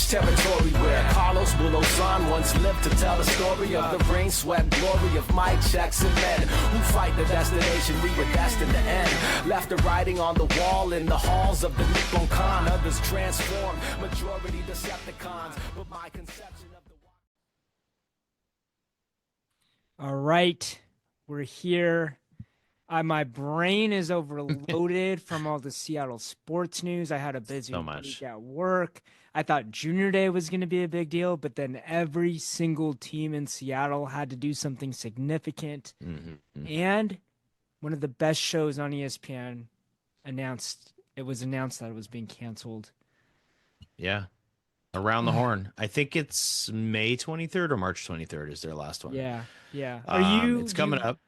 French territory where Carlos Boulozan once lived to tell the story of the rain, sweat, glory of Mike Jackson men who fight the destination we were destined to end. Left the writing on the wall in the halls of the Nippon Khan. Others transformed, majority Decepticons. But my conception of the... All right, we're here. My brain is overloaded from all the Seattle sports news. I had a busy week at work. I thought Junior Day was going to be a big deal, but then every single team in Seattle had to do something significant. And one of the best shows on ESPN announced that it was being canceled. Yeah. Around the Horn. I think it's May 23rd or March 23rd is their last one. Yeah. It's coming up.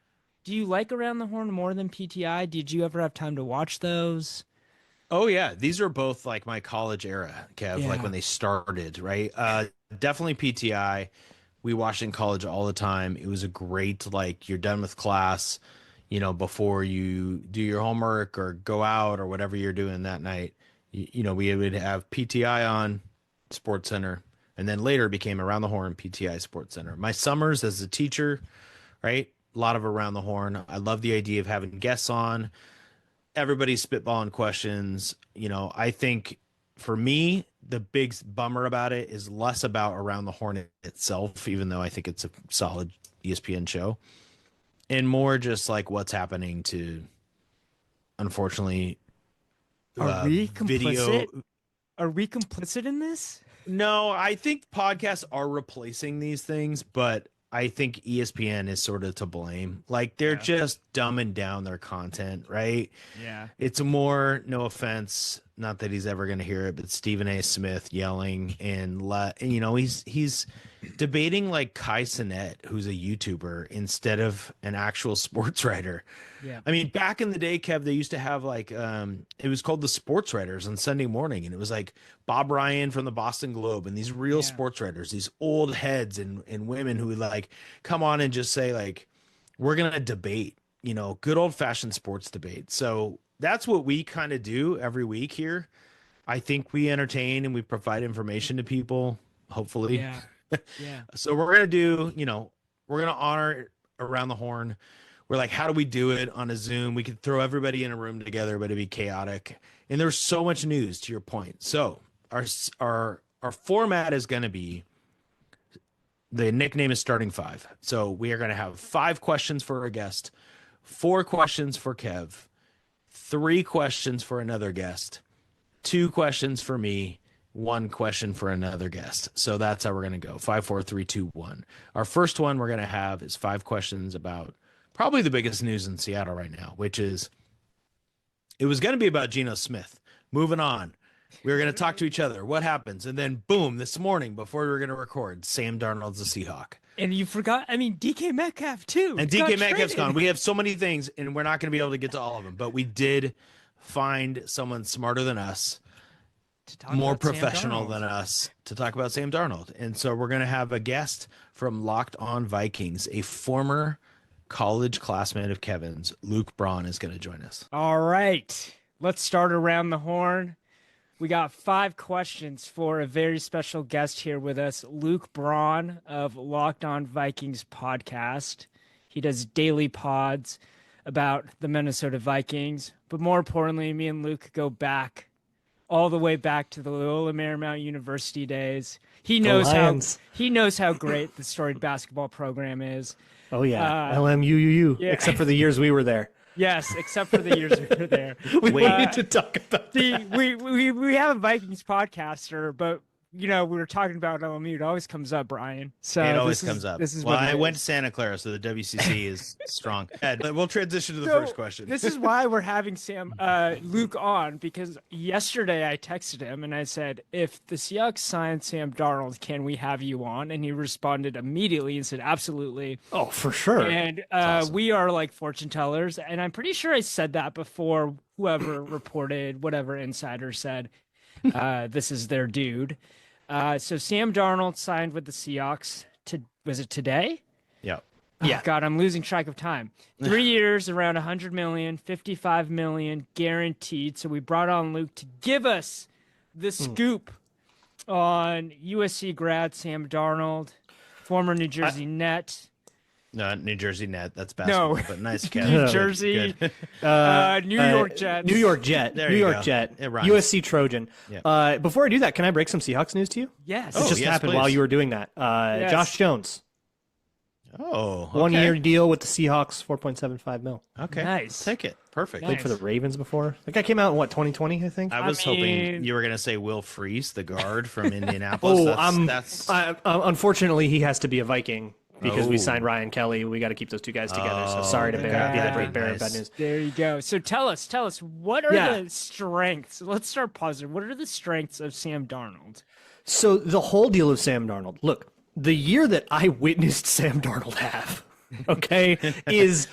Do you like Around the Horn more than PTI? Did you ever have time to watch those? Oh, yeah. These are both like my college era, Kev, like when they started, right? Definitely PTI. We watched in college all the time. It was a great, like, you're done with class, you know, before you do your homework or go out or whatever you're doing that night. You know, we would have PTI on Sports Center, and then later became Around the Horn, PTI Sports Center. My summers as a teacher, right? A lot of Around the Horn. I love the idea of having guests on. Everybody's spitballing questions. You know, I think for me, the big bummer about it is less about Around the Horn itself, even though I think it's a solid ESPN show, and more just like what's happening to, unfortunately, Are we video. Are we complicit in this? No, I think podcasts are replacing these things, but I think ESPN is sort of to blame. Like they're just dumbing down their content, right? Yeah. It's more, no offense, not that he's ever going to hear it, but Stephen A. Smith yelling and you know, he's debating like Kai Cenat, who's a YouTuber, instead of an actual sports writer. Yeah. I mean, back in the day, Kev, they used to have like it was called the Sports Writers on Sunday morning, and it was like Bob Ryan from the Boston Globe and these real sports writers, these old heads and women who would like come on and just say like, we're gonna debate, you know, good old fashioned sports debate. So that's what we kind of do every week here. I think we entertain and we provide information to people, hopefully. Yeah. So we're gonna do, you know, we're gonna honor Around the Horn. We're like, how do we do it on a Zoom? We could throw everybody in a room together, but it'd be chaotic. And there's so much news, to your point. So our format is going to be, the nickname is Starting Five. So we are going to have 5 questions for a guest, 4 questions for Kev, 3 questions for another guest, 2 questions for me, 1 question for another guest. So that's how we're going to go. 5, 4, 3, 2, 1. Our first one we're going to have is 5 questions about probably the biggest news in Seattle right now, which is, it was going to be about Geno Smith. Moving on. We were going to talk to each other. What happens? And then boom, this morning before we were going to record, Sam Darnold's a Seahawk. And you forgot, I mean, DK Metcalf too. And DK Metcalf's gone. We have so many things and we're not going to be able to get to all of them, but we did find someone smarter than us, more professional than us, to talk about Sam Darnold. And so we're going to have a guest from Locked On Vikings, a former college classmate of Kevin's, Luke Braun, is going to join us. All right, let's start Around the Horn. We got 5 questions for a very special guest here with us, Luke Braun of Locked On Vikings podcast. He does daily pods about the Minnesota Vikings, but more importantly, me and Luke go back, all the way back to the Loyola Marymount University days. He knows how great the storied basketball program is. Oh, yeah. LMUUU, yeah. Except for the years we were there. Yes, except for the years we were there. We need to talk about that. We have a Vikings podcaster, but, you know, we were talking about LMU. It always comes up, Brian. So it always comes up. This is well, I went to Santa Clara, so the WCC is strong. But we'll transition to the first question. This is why we're having Luke on, because yesterday I texted him and I said, if the Seahawks sign Sam Darnold, can we have you on? And he responded immediately and said, absolutely. Oh, for sure. And awesome. We are like fortune tellers. And I'm pretty sure I said that before whoever reported, whatever insider said, this is their dude. So Sam Darnold signed with the Seahawks. Was it today? Yeah. Oh, God, I'm losing track of time. 3 years, around $100 million, $55 million guaranteed. So we brought on Luke to give us the scoop on USC grad Sam Darnold, former New Jersey Net. No, New Jersey Net. That's basketball, but nice catch. New Jersey, Good. New York Jets. New York Jet. There New you York go. Jet. It rhymes. USC Trojan. Yeah. Before I do that, can I break some Seahawks news to you? Yes. It just yes, happened please. while you were doing that. Yes. Josh Jones, Oh, okay. 1 year deal with the Seahawks, 4.75 mil. Okay. Nice. Take it. Perfect. Nice. Played for the Ravens before. That guy came out in what, 2020, I think. I was mean- hoping you were going to say Will Freese, the guard from Indianapolis. That's Unfortunately, he has to be a Viking because we Oh. signed Ryan Kelly. We got to keep those two guys together. So Oh, sorry to okay. be the Very bearer of nice. bad news. There you go. So tell us, what are Yeah. the strengths? Let's start positive. What are the strengths of Sam Darnold? So the whole deal of Sam Darnold, look, the year that I witnessed Sam Darnold have, okay, is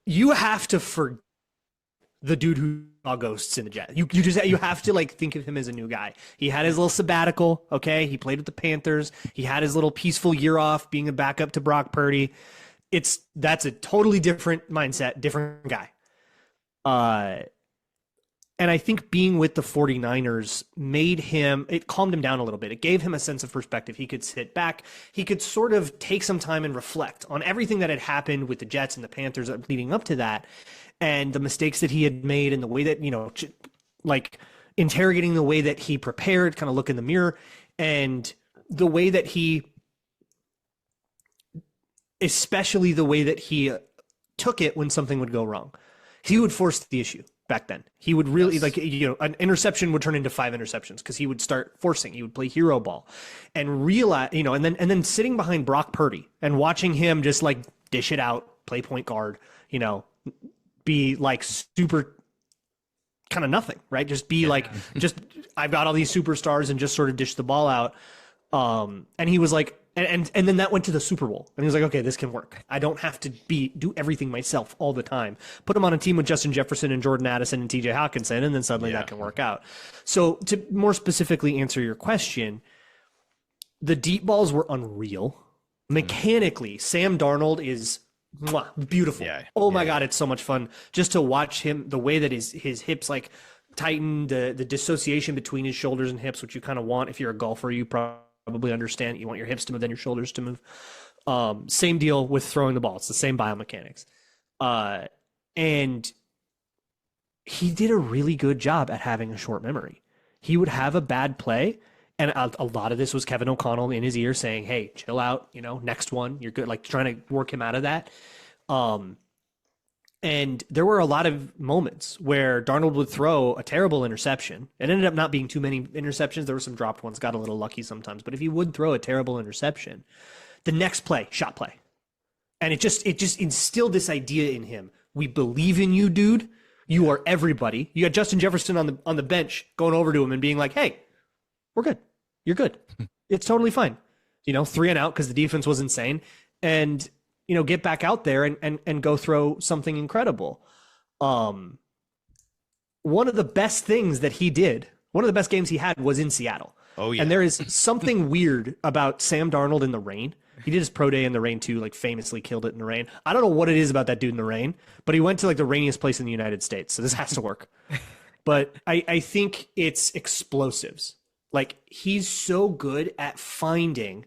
you have to forget the dude who saw ghosts in the Jets. You have to like think of him as a new guy. He had his little sabbatical, okay? He played with the Panthers. He had his little peaceful year off being a backup to Brock Purdy. That's a totally different mindset, different guy. And I think being with the 49ers it calmed him down a little bit. It gave him a sense of perspective. He could sit back. He could sort of take some time and reflect on everything that had happened with the Jets and the Panthers leading up to that, and the mistakes that he had made and the way that, like interrogating the way that he prepared, kind of look in the mirror, and the way that especially the way that he took it when something would go wrong. He would force the issue. Back then, he would really an interception would turn into 5 interceptions because he would start forcing. He would play hero ball, and realize, and then sitting behind Brock Purdy and watching him just like dish it out, play point guard, be like super kind of nothing, right? Just be like, I've got all these superstars and just sort of dish the ball out. And he was like, and then that went to the Super Bowl, and he was like, okay, this can work. I don't have to do everything myself all the time. Put him on a team with Justin Jefferson and Jordan Addison and TJ Hawkinson, and then suddenly that can work out. So to more specifically answer your question, the deep balls were unreal. Mechanically, Sam Darnold is beautiful. Oh my God, it's so much fun just to watch him, the way that his hips like tighten, the dissociation between his shoulders and hips, which you kind of want if you're a golfer. You probably understand. You want your hips to move, then your shoulders to move. Same deal with throwing the ball. It's the same biomechanics. And he did a really good job at having a short memory. He would have a bad play, and a lot of this was Kevin O'Connell in his ear saying, hey, chill out, next one, you're good, like trying to work him out of that. And there were a lot of moments where Darnold would throw a terrible interception. It ended up not being too many interceptions. There were some dropped ones, got a little lucky sometimes. But if he would throw a terrible interception, the next play, shot play. And it just instilled this idea in him. We believe in you, dude. You are everybody. You got Justin Jefferson on the bench going over to him and being like, hey, we're good. You're good. It's totally fine. 3 and out because the defense was insane. And get back out there and go throw something incredible. One of the best things that he did, one of the best games he had was in Seattle. Oh, yeah. And there is something weird about Sam Darnold in the rain. He did his pro day in the rain too, like famously killed it in the rain. I don't know what it is about that dude in the rain, but he went to like the rainiest place in the United States. So this has to work. But I think it's explosives. Like he's so good at finding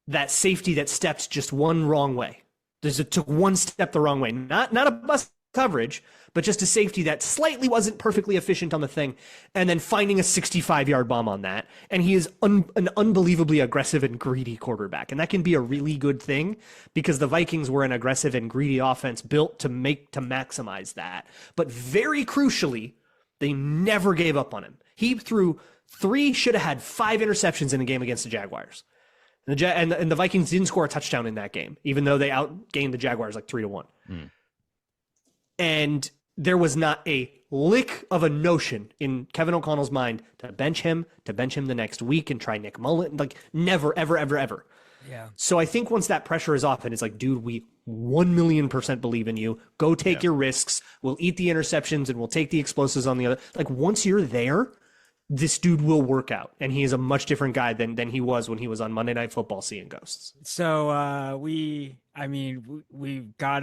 that safety that stepped just one wrong way. It took one step the wrong way. Not a bust coverage, but just a safety that slightly wasn't perfectly efficient on the thing, and then finding a 65-yard bomb on that. And he is an unbelievably aggressive and greedy quarterback. And that can be a really good thing because the Vikings were an aggressive and greedy offense built to maximize that. But very crucially, they never gave up on him. He threw 3, should have had 5 interceptions in a game against the Jaguars. And the Vikings didn't score a touchdown in that game, even though they outgained the Jaguars like 3-1. And there was not a lick of a notion in Kevin O'Connell's mind to bench him the next week and try Nick Mullen. Like never, ever, ever, ever. Yeah. So I think once that pressure is off and it's like, dude, we 1,000,000% believe in you. Go take your risks. We'll eat the interceptions and we'll take the explosives on the other. Like once you're there, this dude will work out, and he is a much different guy than he was when he was on Monday Night Football seeing ghosts. So you got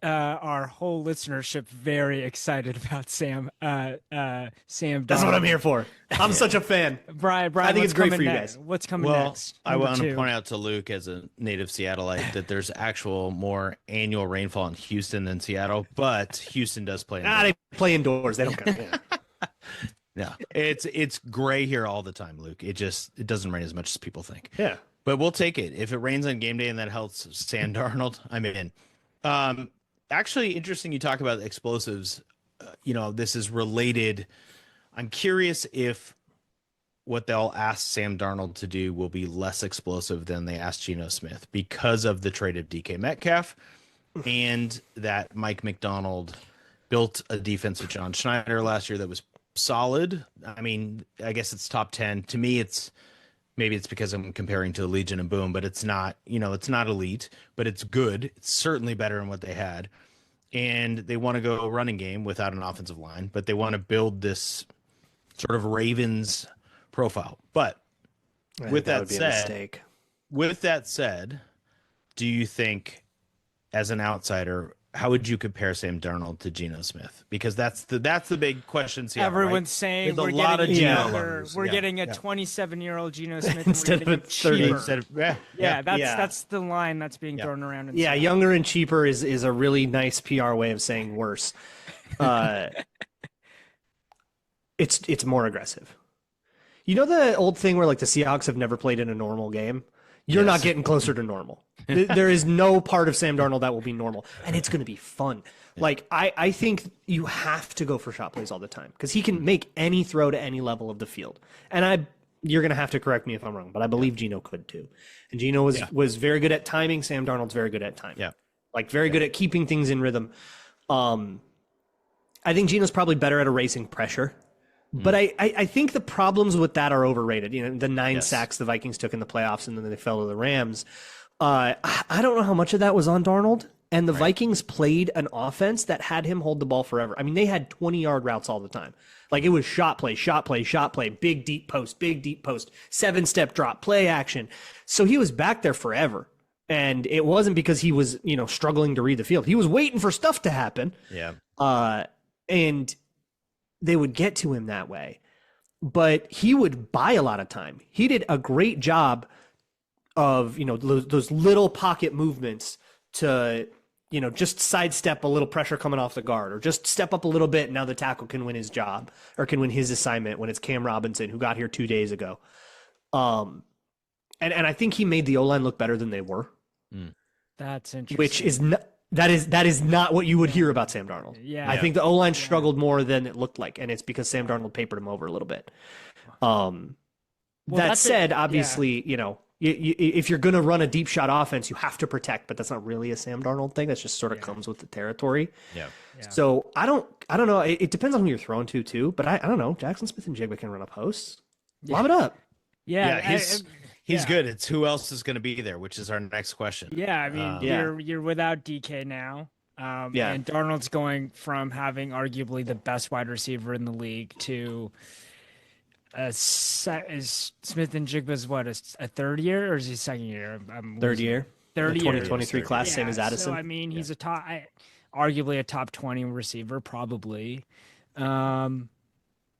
our whole listenership very excited about Sam Darnold. That's what I'm here for. I'm such a fan. Brian, I think it's great for you next? guys. What's coming Well, next? I Number want to 2. point out to Luke, as a native Seattleite, that there's actual more annual rainfall in Houston than Seattle, but Houston does play indoors. They play indoors. They don't count. Yeah. No, it's gray here all the time, Luke. It doesn't rain as much as people think. Yeah. But we'll take it. If it rains on game day and that helps Sam Darnold, I'm in. Actually, interesting you talk about explosives. This is related. I'm curious if what they'll ask Sam Darnold to do will be less explosive than they asked Geno Smith because of the trade of DK Metcalf and that Mike McDonald built a defense with John Schneider last year that was solid. I mean, I guess it's top 10. To me, maybe it's because I'm comparing to the Legion and Boom, but it's not, it's not elite, but it's good. It's certainly better than what they had. And they want to go running game without an offensive line, but they want to build this sort of Ravens profile. But with that said, do you think, as an outsider, how would you compare Sam Darnold to Geno Smith? Because that's the big question. Everyone's saying There's we're a lot getting of Geno younger. lovers. We're Yeah, getting a yeah. 27-year-old Geno Smith Instead of a 30. That's the line that's being thrown around. Yeah, younger and cheaper is a really nice PR way of saying worse. It's more aggressive. You know the old thing where like the Seahawks have never played in a normal game? You're not getting closer to normal. There is no part of Sam Darnold that will be normal, and it's going to be fun. Yeah. Like, I think you have to go for shot plays all the time because he can make any throw to any level of the field. And you're going to have to correct me if I'm wrong, but I believe Geno could too. And Geno was very good at timing. Sam Darnold's very good at timing. Yeah. Like, very good at keeping things in rhythm. I think Geno's probably better at erasing pressure. But I think the problems with that are overrated. The 9 sacks the Vikings took in the playoffs and then they fell to the Rams. I don't know how much of that was on Darnold. And the Vikings played an offense that had him hold the ball forever. I mean, they had 20-yard routes all the time. Like, it was shot play, big deep post, 7-step drop, play action. So he was back there forever. And it wasn't because he was, struggling to read the field. He was waiting for stuff to happen. Yeah. And they would get to him that way, but he would buy a lot of time. He did a great job of, those little pocket movements to, just sidestep a little pressure coming off the guard or just step up a little bit. And now the tackle can win his job or can win his assignment when it's Cam Robinson, who got here 2 days ago. And I think he made the O-line look better than they were. That's interesting. Which is not, that is not what you would hear about Sam Darnold. Yeah, I think the O-line struggled more than it looked like, and it's because Sam Darnold papered him over a little bit. That said, obviously, if you're going to run a deep shot offense, you have to protect, but that's not really a Sam Darnold thing. That's just sort of comes with the territory. Yeah. So I don't know. It depends on who you're throwing to too, but I don't know. Jackson Smith and Jigba can run a post. Lob it up. Yeah. He's good. It's who else is going to be there, which is our next question. Yeah, I mean, you're without DK now. And Darnold's going from having arguably the best wide receiver in the league to is Smith and Jigba's a third year or is he second year? Third year. Third year. 2023 class, same as Addison. So I mean, he's arguably a top 20 receiver, probably. Can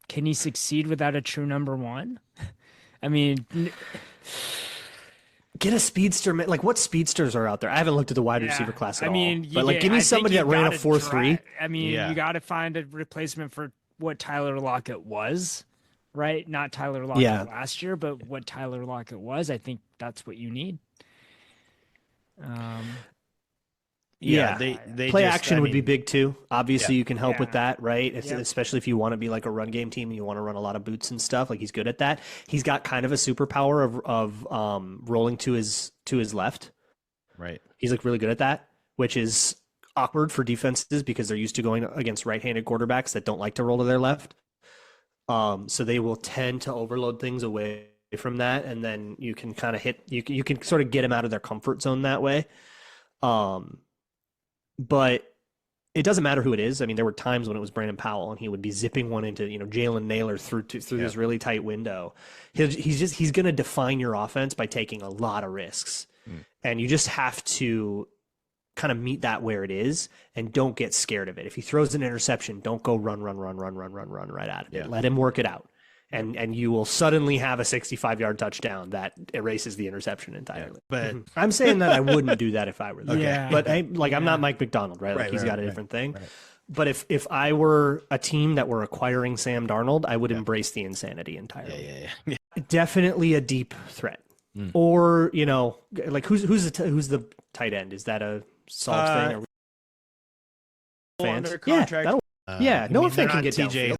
he succeed without a true number one? I mean, get a speedster. Like, what speedsters are out there? I haven't looked at the wide receiver class at all. But give me I somebody that ran a 4.3. I mean, you got to find a replacement for what Tyler Lockett was, right? Not Tyler Lockett last year, but what Tyler Lockett was. I think that's what you need. They play action would be big too. Obviously, you can help with that, right? Especially if you want to be like a run game team and you want to run a lot of boots and stuff. Like, he's good at that. He's got kind of a superpower of rolling to his left. Right. He's like really good at that, which is awkward for defenses because they're used to going against right-handed quarterbacks that don't like to roll to their left. So they will tend to overload things away from that, and then you can kind of you can sort of get them out of their comfort zone that way. But it doesn't matter who it is. I mean, there were times when it was Brandon Powell and he would be zipping one into, Jalen Naylor through this really tight window. He's going to define your offense by taking a lot of risks. And you just have to kind of meet that where it is and don't get scared of it. If he throws an interception, don't go run right at it. Let him work it out. And you will suddenly have a 65-yard touchdown that erases the interception entirely. But I'm saying that I wouldn't do that if I were there. Yeah. But I'm not Mike McDonald, right? Like he's got a different thing. Right. But if I were a team that were acquiring Sam Darnold, I would embrace the insanity entirely. Yeah. Definitely a deep threat. Or, like who's the tight end? Is that a solved thing? Under contract. Noah Fant can get TJ.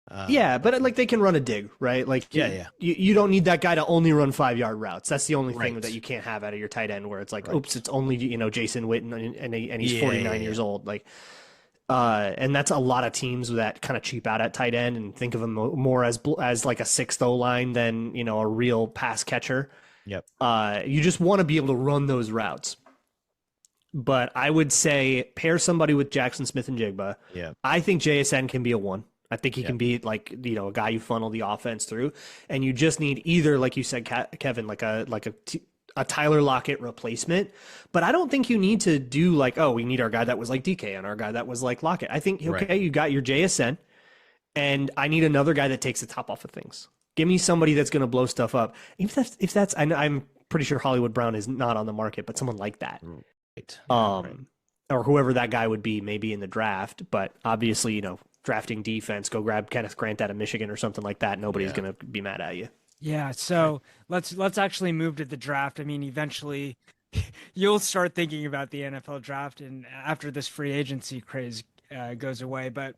But like they can run a dig, right? Like you don't need that guy to only run 5-yard routes. That's the only thing that you can't have out of your tight end where it's like, oops, it's only Jason Witten and he's 49 years old. Like, and that's a lot of teams that kind of cheap out at tight end and think of him more as like a sixth O line than a real pass catcher. Yep. You just want to be able to run those routes. But I would say pair somebody with Jackson Smith and Jigba. Yeah. I think JSN can be a 1. I think he can be like, a guy you funnel the offense through, and you just need either, like you said, Kevin, like a Tyler Lockett replacement. But I don't think you need to do like, we need our guy that was like DK and our guy that was like Lockett. I think, you got your JSN, and I need another guy that takes the top off of things. Give me somebody that's going to blow stuff up. If that's, I'm pretty sure Hollywood Brown is not on the market, but someone like that. Right. Or whoever that guy would be, maybe in the draft. But obviously, drafting defense, go grab Kenneth Grant out of Michigan or something like that. Nobody's going to be mad at you. Yeah. So let's actually move to the draft. I mean, eventually you'll start thinking about the NFL draft and after this free agency craze goes away. But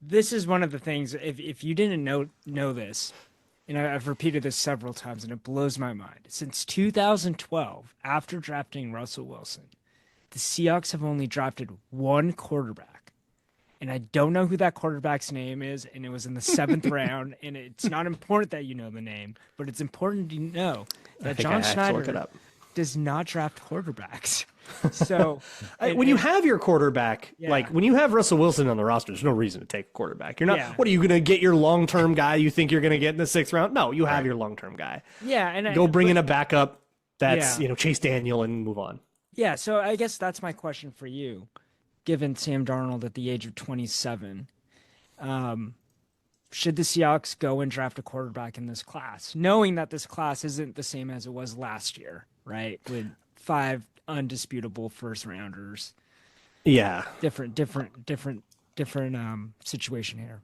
this is one of the things, if you didn't know this, I've repeated this several times and it blows my mind. Since 2012, after drafting Russell Wilson, the Seahawks have only drafted one quarterback. And I don't know who that quarterback's name is, and it was in the 7th round. And it's not important that you know the name, but it's important to know that John Schneider does not draft quarterbacks. So when you have your quarterback, like when you have Russell Wilson on the roster, there's no reason to take a quarterback. You're not. What are you going to get your long-term guy? You think you're going to get in the 6th round? No, you have your long-term guy. Yeah, and go bring in a backup that's Chase Daniel and move on. Yeah, so I guess that's my question for you. Given Sam Darnold at the age of 27, should the Seahawks go and draft a quarterback in this class, knowing that this class isn't the same as it was last year, right? With 5 undisputable first rounders. Yeah. Different situation here.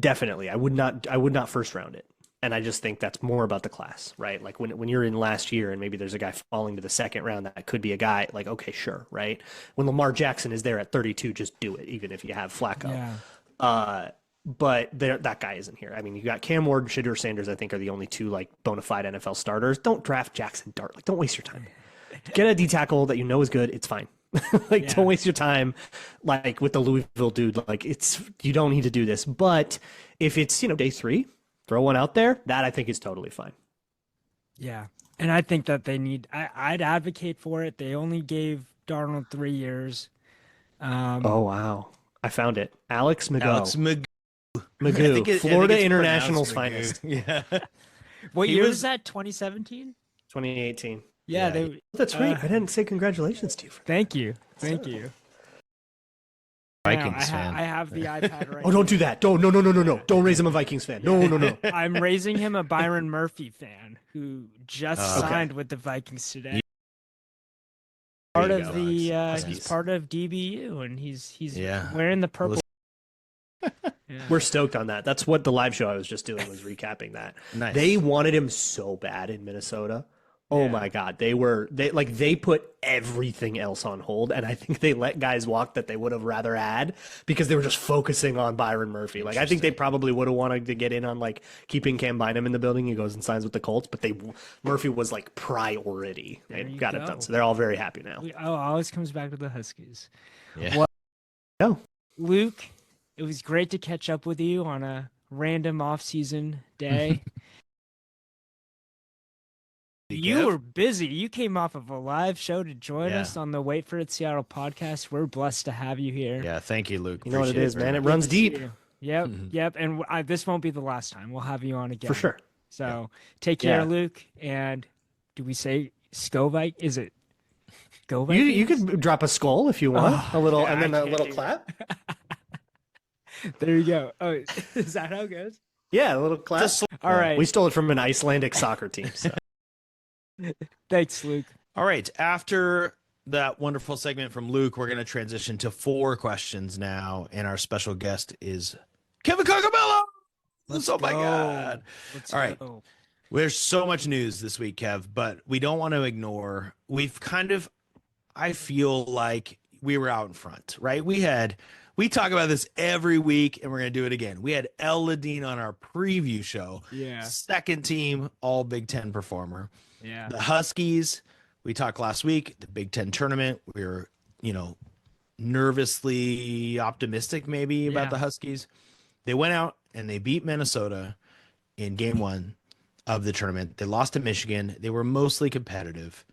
Definitely. I would not first round it. And I just think that's more about the class, right? Like when you're in last year and maybe there's a guy falling to the 2nd round that could be a guy, like, okay, sure, right? When Lamar Jackson is there at 32, just do it, even if you have Flacco. Yeah. But that guy isn't here. I mean, you got Cam Ward and Shedeur Sanders, I think, are the only 2 like bona fide NFL starters. Don't draft Jackson Dart. Like, don't waste your time. Get a D tackle that you know is good. It's fine. Don't waste your time like with the Louisville dude. Like you don't need to do this. But if it's, day 3, throw one out there, that I think is totally fine. Yeah. And I think that I'd advocate for it. They only gave Darnold 3 years. Oh, wow. I found it. Alex Magoo, Florida International's finest. Yeah. What year was that? 2017? 2018. Yeah. That's right. I didn't say congratulations to you. Thank you. Vikings fan. I have the iPad right Oh, don't do that. No. Don't raise him a Vikings fan. No. I'm raising him a Byron Murphy fan who just signed with the Vikings today. He's part of DBU and he's wearing the purple. We're stoked on that. That's what the live show I was just doing was recapping that. Nice. They wanted him so bad in Minnesota. Oh my God. They put everything else on hold. And I think they let guys walk that they would have rather had because they were just focusing on Byron Murphy. Like, I think they probably would have wanted to get in on like keeping Cam Bynum in the building. He goes and signs with the Colts, but Murphy was like priority. They got it done. So they're all very happy now. Always comes back to the Huskies. Yeah. Well, Luke, it was great to catch up with you on a random off-season day. You were busy. You came off of a live show to join Yeah. us on the Wait for It Seattle podcast. We're blessed to have you here. Yeah, thank you, Luke. You know what it Appreciate is, man. It very runs Good to see deep you. Yep, yep. And this won't be the last time. We'll have you on again. for sure. So take care, Yeah. Luke. And do we say Scovite? Is it Go You Vikings? could drop a skull if you want, Oh, a little, yeah, and then I a can't little do clap. There you go. Oh, is that how it goes? Yeah, a little clap. All right. We stole it from an Icelandic soccer team. So. Thanks, Luke. All right. After that wonderful segment from Luke, we're going to transition to 4 questions now. And our special guest is Kevin Cocabello. Oh, my go. God. Let's All right. go. There's so much news this week, Kev, but we don't want to ignore. I feel like we were out in front, right? We talk about this every week, and we're going to do it again. We had El Ladine on our preview show. Yeah. Second team All Big Ten performer. Yeah. The Huskies, we talked last week, the Big Ten tournament. We were, nervously optimistic maybe about Yeah. the Huskies. They went out and they beat Minnesota in game 1 of the tournament. They lost to Michigan. They were mostly competitive.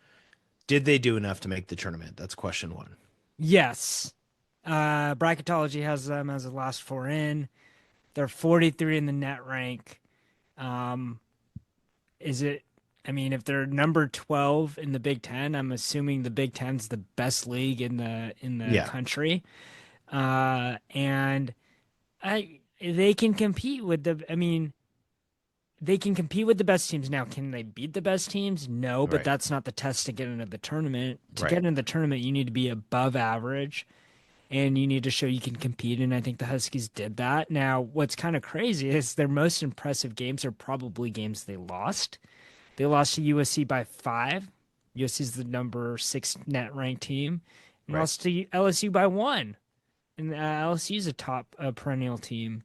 Did they do enough to make the tournament? That's question 1. Yes. Bracketology has them as the last 4 in. They're 43 in the net rank. If they're number 12 in the Big Ten, I'm assuming the Big Ten's the best league in the country. And they can compete with they can compete with the best teams. Now, can they beat the best teams? No, but Right. that's not the test to get into the tournament. To Right. get into the tournament, you need to be above average and you need to show you can compete. And I think the Huskies did that. Now, what's kind of crazy is their most impressive games are probably games they lost. They lost to USC by 5. USC is the number 6 net ranked team. And Right. lost to LSU by 1. And LSU is a top perennial team,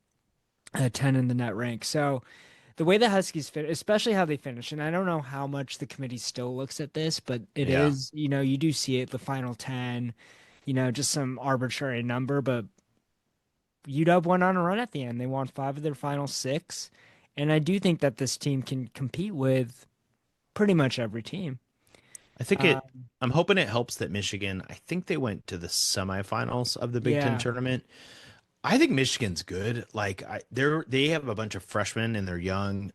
10 in the net rank. So the way the Huskies fit, especially how they finish, and I don't know how much the committee still looks at this, but it is, you do see it, the final 10, just some arbitrary number, but UW went on a run at the end. They won 5 of their final 6. And I do think that this team can compete with pretty much every team. I think I'm hoping it helps that Michigan, I think they went to the semifinals of the Big Ten tournament. I think Michigan's good. Like they have a bunch of freshmen and they're young.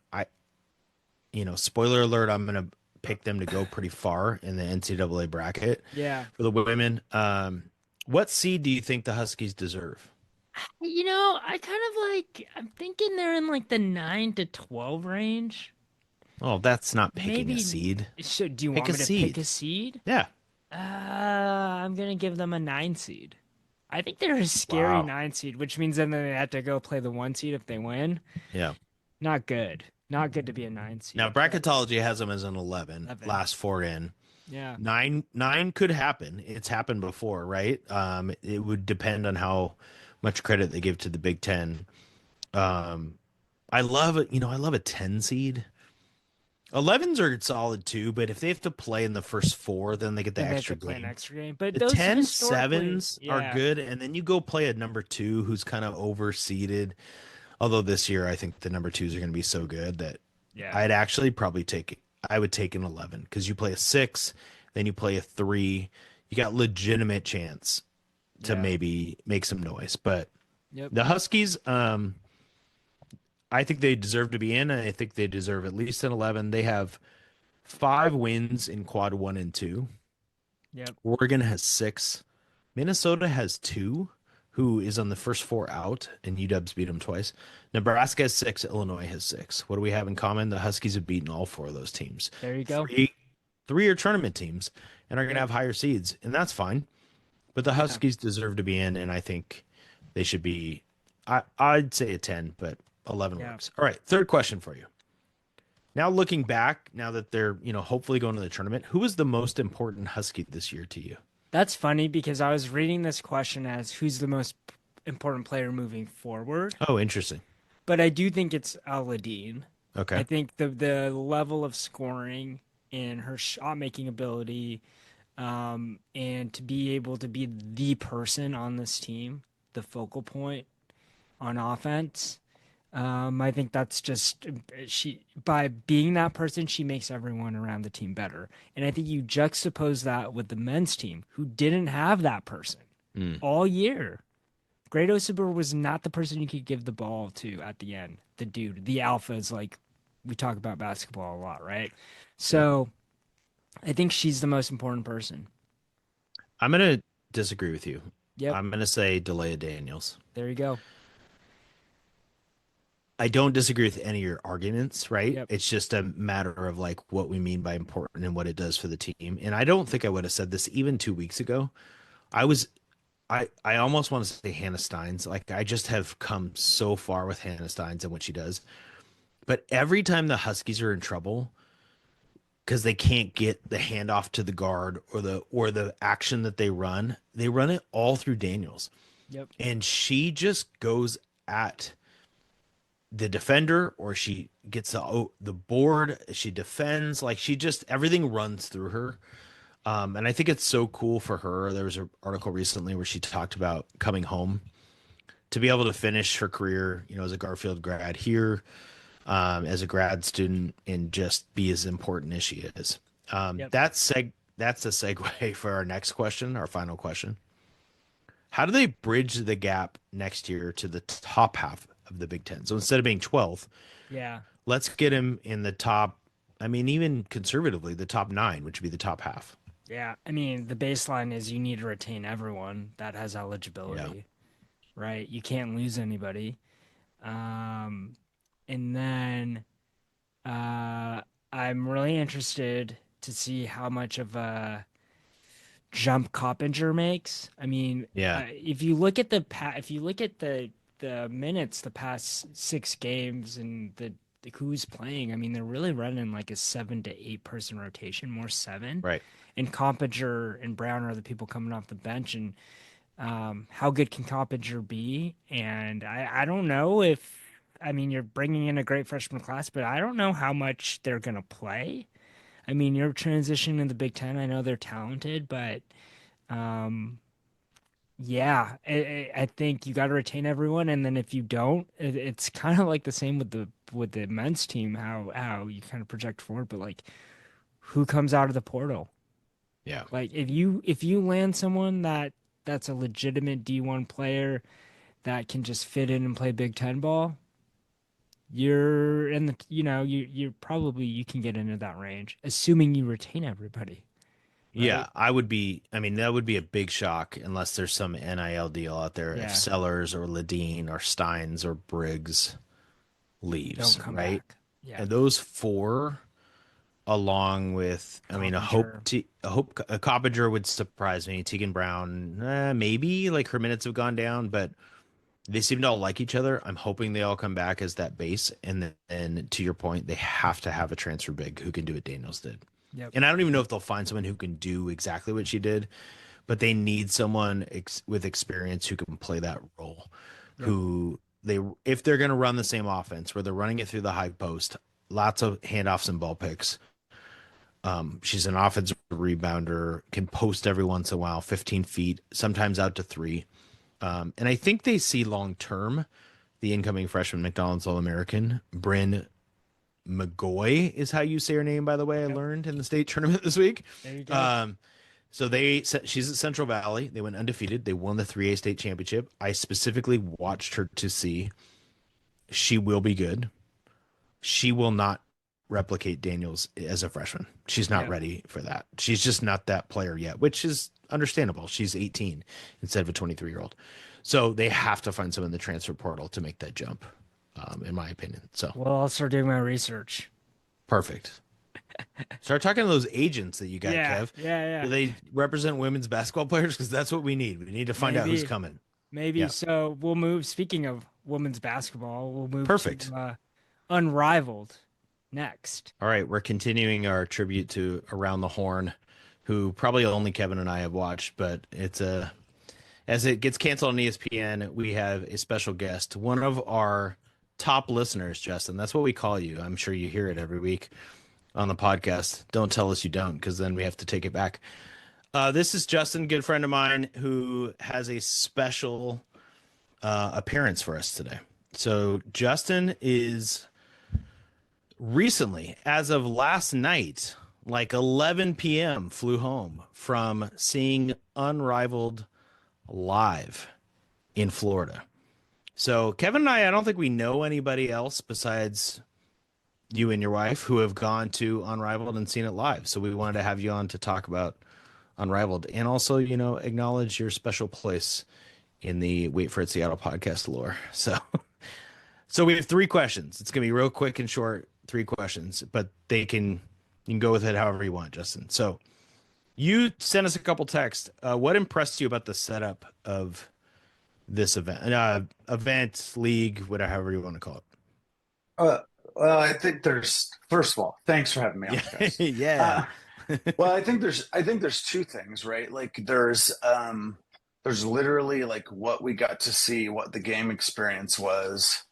Spoiler alert, I'm going to pick them to go pretty far in the NCAA bracket. Yeah. For the women. What seed do you think the Huskies deserve? I'm thinking they're in like the 9 to 12 range. Oh, that's not picking Maybe a seed. Do you Pick want a me to seed. pick a seed? Yeah. I'm going to give them a 9 seed. I think they're a scary Wow. 9 seed, which means then they have to go play the 1 seed if they win. Yeah. Not good. Not good to be a 9 seed. Now bracketology has them as an 11. 11. Last 4 in. Yeah. 9 could happen. It's happened before, right? It would depend on how much credit they give to the Big Ten. I love it. I love a 10 seed. 11s are solid too, but if they have to play in the first 4, then they get the Then they have extra to play an game. extra game. But The those 10 historically- 7s are good, and then you go play a number 2 who's kind of overseeded. Although this year, I think the number 2s are going to be so good that Yeah. I'd actually probably take an 11 because you play a 6, then you play a 3. You got legitimate chance to maybe make some noise. But Yep. the Huskies, I think they deserve to be in. I think they deserve at least an 11. They have 5 wins in quad 1 and 2. Yep. Oregon has 6. Minnesota has 2, who is on the first 4 out, and UW's beat them twice. Nebraska has 6. Illinois has 6. What do we have in common? The Huskies have beaten all 4 of those teams. There you go. 3 are tournament teams and are going to have higher seeds, and that's fine. But the Huskies deserve to be in, and I think they should be. I'd say a 10, but 11 works. All right, third question for you. Now looking back, now that they're hopefully going to the tournament, who was the most important Husky this year to you? That's funny because I was reading this question as who's the most important player moving forward. Oh, interesting. But I do think it's Al-Ladine. Okay. I think the level of scoring and her shot making ability, and to be able to be the person on this team, the focal point on offense, I think that's just by being that person, she makes everyone around the team better. And I think you juxtapose that with the men's team who didn't have that person all year. Great Osibor was not the person you could give the ball to at the end. The dude, the alpha is like, we talk about basketball a lot, right? So I think she's the most important person. I'm going to disagree with you. Yep. I'm going to say Delia Daniels. There you go. I don't disagree with any of your arguments, right? Yep. It's just a matter of like what we mean by important and what it does for the team. And I don't think I would have said this even 2 weeks ago. I almost want to say Hannah Steins. Like I just have come so far with Hannah Steins and what she does. But every time the Huskies are in trouble because they can't get the handoff to the guard or the action that they run it all through Daniels. Yep. And she just goes at the defender, or she gets the board, she defends, like she just, everything runs through her. And I think it's so cool for her. There was an article recently where she talked about coming home to be able to finish her career, as a Garfield grad here, as a grad student, and just be as important as she is. Yep. That's a segue for our next question, our final question. How do they bridge the gap next year to the top half of the Big Ten? So instead of being 12th, let's get him in the top. I mean, even conservatively, the top 9, which would be the top half. Yeah, I mean, the baseline is you need to retain everyone that has eligibility, right? You can't lose anybody. And then I'm really interested to see how much of a jump Coppinger makes. I mean, if you look at the minutes the past 6 games and the who's playing, I mean, they're really running like a 7 to 8 person rotation, more 7. Right. And Coppinger and Brown are the people coming off the bench. And how good can Coppinger be? And I don't know you're bringing in a great freshman class, but I don't know how much they're going to play. I mean, you're transitioning in the Big Ten. I know they're talented, but I think you got to retain everyone. And then if you don't, it's kind of like the same with the men's team, how you kind of project forward, but like who comes out of the portal? Yeah. Like if you land someone that's a legitimate D1 player that can just fit in and play Big Ten ball, you're in the, you probably, you can get into that range, assuming you retain everybody. Right? Yeah, that would be a big shock unless there's some NIL deal out there. Yeah. If Sellers or Ledeen or Steins or Briggs leaves, Don't come right? back. Yeah. And those 4, along with, a Coppinger would surprise me. Tegan Brown, maybe, like her minutes have gone down, but they seem to all like each other. I'm hoping they all come back as that base. And then to your point, they have to have a transfer big who can do what Daniels did. Yep. And I don't even know if they'll find someone who can do exactly what she did, but they need someone with experience who can play that role. Yep. If they're going to run the same offense where they're running it through the high post, lots of handoffs and ball picks. She's an offensive rebounder, can post every once in a while, 15 feet, sometimes out to 3. And I think they see long-term the incoming freshman McDonald's All-American, Bryn McGoy is how you say her name, by the way. I learned in the state tournament this week. There you go. So she's at Central Valley. They went undefeated. They won the 3A state championship. I specifically watched her to see she will be good. She will not replicate Daniels as a freshman. She's not ready for that. She's just not that player yet, which is understandable. She's 18 instead of a 23-year-old. So they have to find someone in the transfer portal to make that jump, in my opinion. So I'll start doing my research. Perfect. Start talking to those agents that you got, Kev. Yeah. Do they represent women's basketball players? Because that's what we need. We need to find out who's coming. Maybe. Yeah. So we'll move. Speaking of women's basketball, we'll move to Unrivaled next. All right. We're continuing our tribute to Around the Horn, who probably only Kevin and I have watched, but as it gets canceled on ESPN, we have a special guest, one of our top listeners, Justin. That's what we call you. I'm sure you hear it every week on the podcast. Don't tell us you don't, because then we have to take it back. This is Justin, good friend of mine, who has a special appearance for us today. So Justin is recently, as of last night, like 11 p.m., flew home from seeing Unrivaled live in Florida. So Kevin and I don't think we know anybody else besides you and your wife who have gone to Unrivaled and seen it live. So we wanted to have you on to talk about Unrivaled and also, acknowledge your special place in the Wait for It Seattle podcast lore. So we have 3 questions. It's going to be real quick and short, 3 questions, but you can go with it however you want, Justin. So you sent us a couple texts. What impressed you about the setup of this event, league, whatever, however you want to call it? Well, I think first of all, thanks for having me on, guys. Yeah. Well, I think there's 2 things, right? Like there's literally like what we got to see, what the game experience was.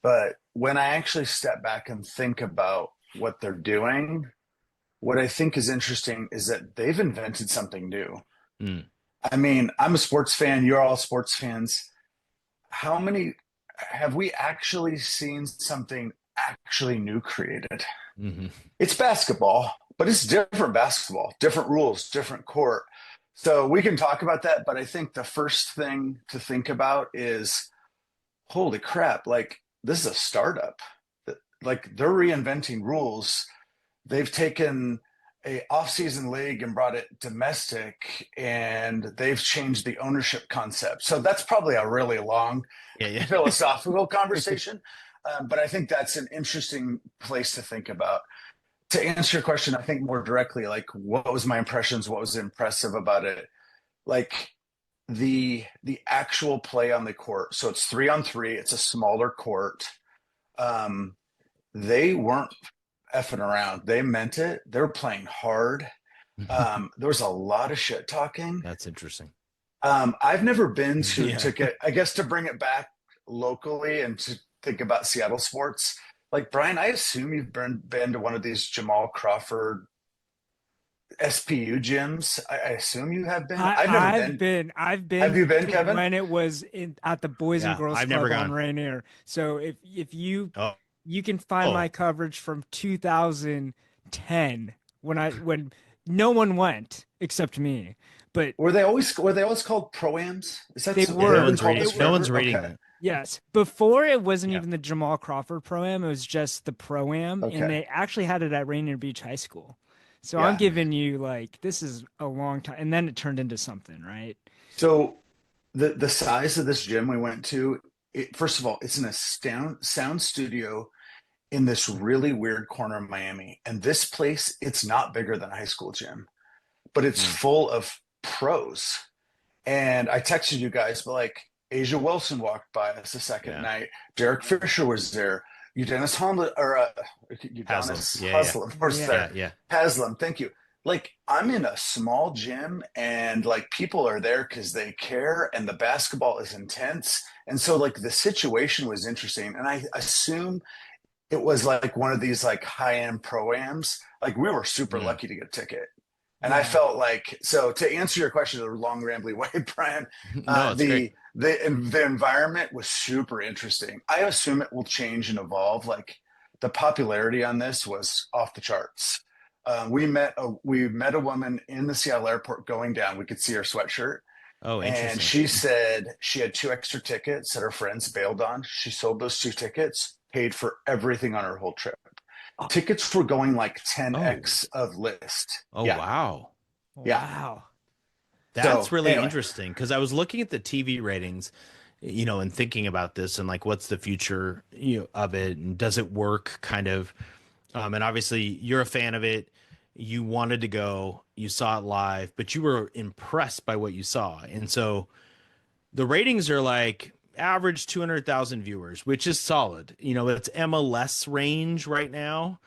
But when I actually step back and think about what they're doing, what I think is interesting is that they've invented something new. Mm. I mean, I'm a sports fan. You're all sports fans. How many have we actually seen something actually new created? Mm-hmm. It's basketball, but it's different basketball, different rules, different court. So we can talk about that. But I think the first thing to think about is, holy crap, like this is a startup. Like they're reinventing rules. They've taken a off-season league and brought it domestic, and they've changed the ownership concept. So that's probably a really long philosophical conversation. But I think that's an interesting place to think about. To answer your question, I think more directly, like what was my impressions? What was impressive about it? Like the actual play on the court. So it's 3-on-3. It's a smaller court. They weren't effing around. They meant it. They're playing hard. There was a lot of shit talking. That's interesting. I've never been to get, I guess, to bring it back locally and to think about Seattle sports. Like Brian, I assume you've been to one of these Jamal Crawford SPU gyms. I assume you have been. I've been. Have you been, Kevin? When it was at the Boys and Girls Club on Rainier. So if you you can find my coverage from 2010 when no one went except me. But were they always called pro-ams? Is that they were? No one's reading that. Yes. Before it wasn't even the Jamal Crawford Pro-Am. It was just the Pro-Am. Okay. And they actually had it at Rainier Beach High School. So I'm giving you this is a long time. And then it turned into something, right? So the size of this gym we went to, first of all, it's in a sound studio in this really weird corner of Miami. And this place, it's not bigger than a high school gym, but it's full of pros. And I texted you guys, but Asia Wilson walked by us the second night. Derek Fisher was there. Udonis Haslem was there. Yeah. Haslam, thank you. I'm in a small gym and people are there because they care and the basketball is intense. And so the situation was interesting. And I assume it was one of these high-end pro-ams. We were super lucky to get a ticket. And I felt so to answer your question, the long rambly way, Brian, the environment was super interesting. I assume it will change and evolve. The popularity on this was off the charts. We met a woman in the Seattle airport going down. We could see her sweatshirt. Oh, interesting. And she said she had 2 extra tickets that her friends bailed on. She sold those 2 tickets, paid for everything on her whole trip. Tickets were going 10x of list. Oh, wow. Yeah. Wow. That's really interesting because I was looking at the TV ratings, and thinking about this and what's the future of it and does it work kind of. And obviously you're a fan of it. You wanted to go, you saw it live, but you were impressed by what you saw. And so the ratings are average 200,000 viewers, which is solid. It's MLS range right now.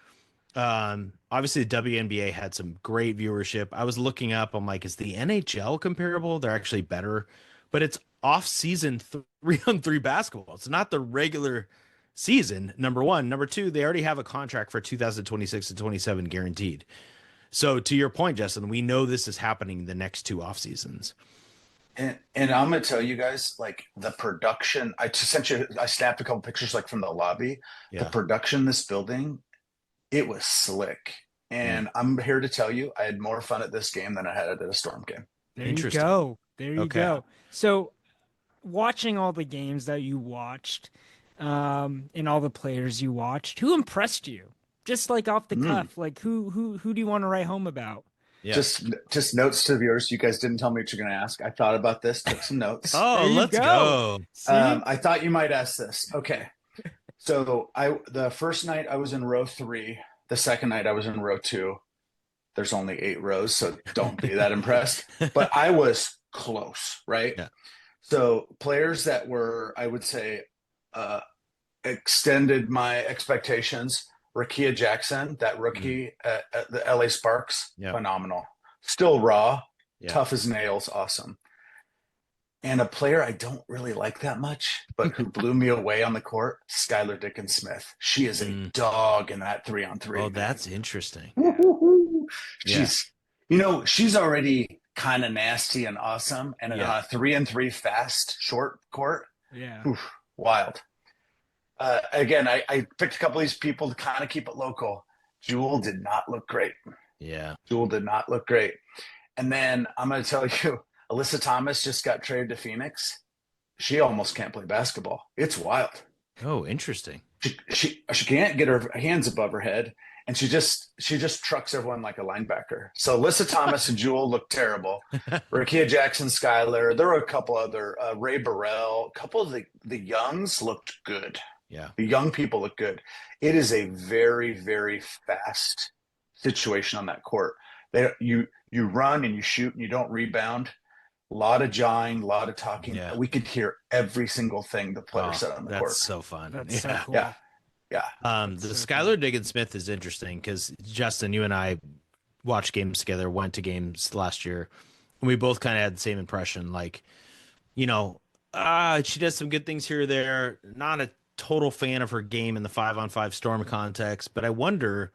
Obviously the WNBA had some great viewership. I was looking up, I'm is the NHL comparable? They're actually better, but it's off-season 3-on-3 basketball. It's not the regular season, number one. Number two, they already have a contract for 2026 to 27 guaranteed. So to your point, Justin, we know this is happening the next 2 off seasons. And I'm gonna tell you guys, like the production. I just sent you. I snapped a couple pictures like from the lobby. The Yeah. production in this building, it was slick. And I'm here to tell you, I had more fun at this game than I had at a Storm game. There you Interesting. go. There you Okay. go. So, watching all the games that you watched, and all the players you watched, who impressed you? Just like off the cuff, like who do you want to write home about? Yeah. Just notes to the viewers. You guys didn't tell me what you're going to ask. I thought about this, took some notes. Oh, There you let's go. go. See? I thought you might ask this. Okay. So the first night I was in row 3. The second night I was in row 2. There's only 8 rows, so don't be that impressed. But I was close, right? Yeah. So players that were, I would say, extended my expectations. Rakia Jackson, that rookie at the LA Sparks, phenomenal. Still raw, tough as nails, awesome. And a player I don't really like that much, but who blew me away on the court, Skylar Dickens-Smith. She is a dog in that 3-on-3. Oh, that's interesting. She's already kind of nasty and awesome. And on a 3-on-3 fast, short court, wild. Again, I picked a couple of these people to kind of keep it local. Jewel did not look great. Yeah. Jewel did not look great. And then I'm going to tell you, Alyssa Thomas just got traded to Phoenix. She almost can't play basketball. It's wild. Oh, interesting. She can't get her hands above her head, and she just trucks everyone like a linebacker. So Alyssa Thomas and Jewel look terrible. Rakia Jackson, Skylar. There were a couple other Ray Burrell. A couple of the youngs looked good. Yeah. The young people look good. It is a very, very fast situation on that court. You run and you shoot and you don't rebound. A lot of jawing, a lot of talking. Yeah. We could hear every single thing the player said on the court. That's so fun. That's so cool. Yeah. The Skylar Diggins-Smith is interesting because Justin, you and I watched games together, went to games last year, and we both kind of had the same impression. Like, she does some good things here or there. Not a total fan of her game in the 5-on-5 Storm context, but I wonder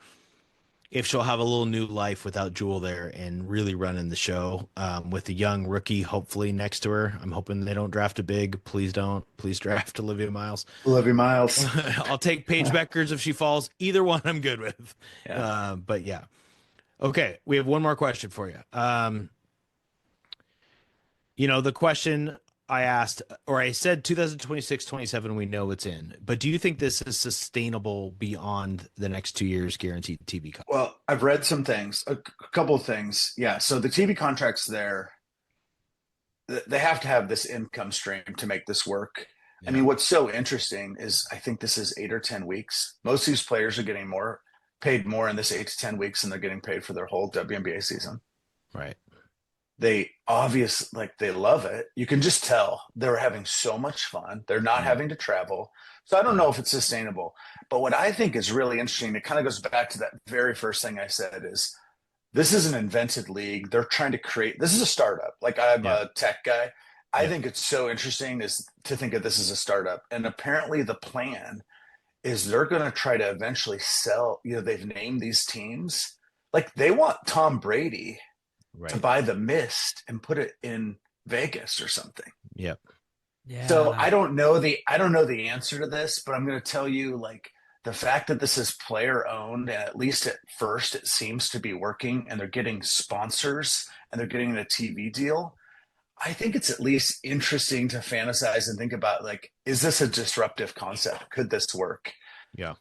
if she'll have a little new life without Jewel there and really running the show with a young rookie, hopefully next to her. I'm hoping they don't draft a big. Please don't. Please draft Olivia Miles. I'll take Paige Beckers if she falls. Either one I'm good with. Yeah. But yeah. Okay. We have one more question for you. The question I asked, or I said 2026-27, we know it's in, but do you think this is sustainable beyond the next 2 years guaranteed TV contract? Well, I've read some things, a couple of things. Yeah. So the TV contracts there, they have to have this income stream to make this work. Yeah. I mean, what's so interesting is I think this is 8 or 10 weeks. Most of these players are getting paid more in this 8 to 10 weeks than they're getting paid for their whole WNBA season. Right. They obviously they love it. You can just tell they're having so much fun. They're not having to travel. So I don't know if it's sustainable. But what I think is really interesting, it kind of goes back to that very first thing I said is this is an invented league. They're trying to create – this is a startup. Like I'm a tech guy. I think it's so interesting is to think of this as a startup. And apparently the plan is they're going to try to eventually sell – they've named these teams. Like they want Tom Brady – to buy the Mist and put it in Vegas or something. Yep. Yeah. So I don't know the answer to this, but I'm going to tell you like the fact that this is player owned, and at least at first it seems to be working, and they're getting sponsors and they're getting a TV deal. I think it's at least interesting to fantasize and think about like, is this a disruptive concept? Could this work? Yeah.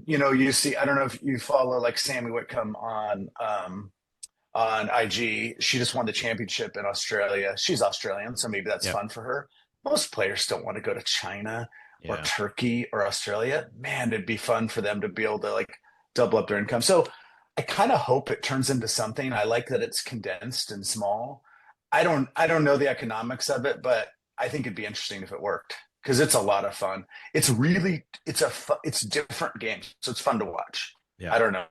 You see, I don't know if you follow like Sammy Whitcomb on IG. She just won the championship in Australia. She's Australian, so maybe that's fun for her. Most players don't want to go to China or Turkey or Australia. Man, it'd be fun for them to be able to like double up their income. So I kind of hope it turns into something. I like that it's condensed and small. I don't know the economics of it, but I think it'd be interesting if it worked because it's a lot of fun. It's different games, so it's fun to watch. Yeah. I don't know.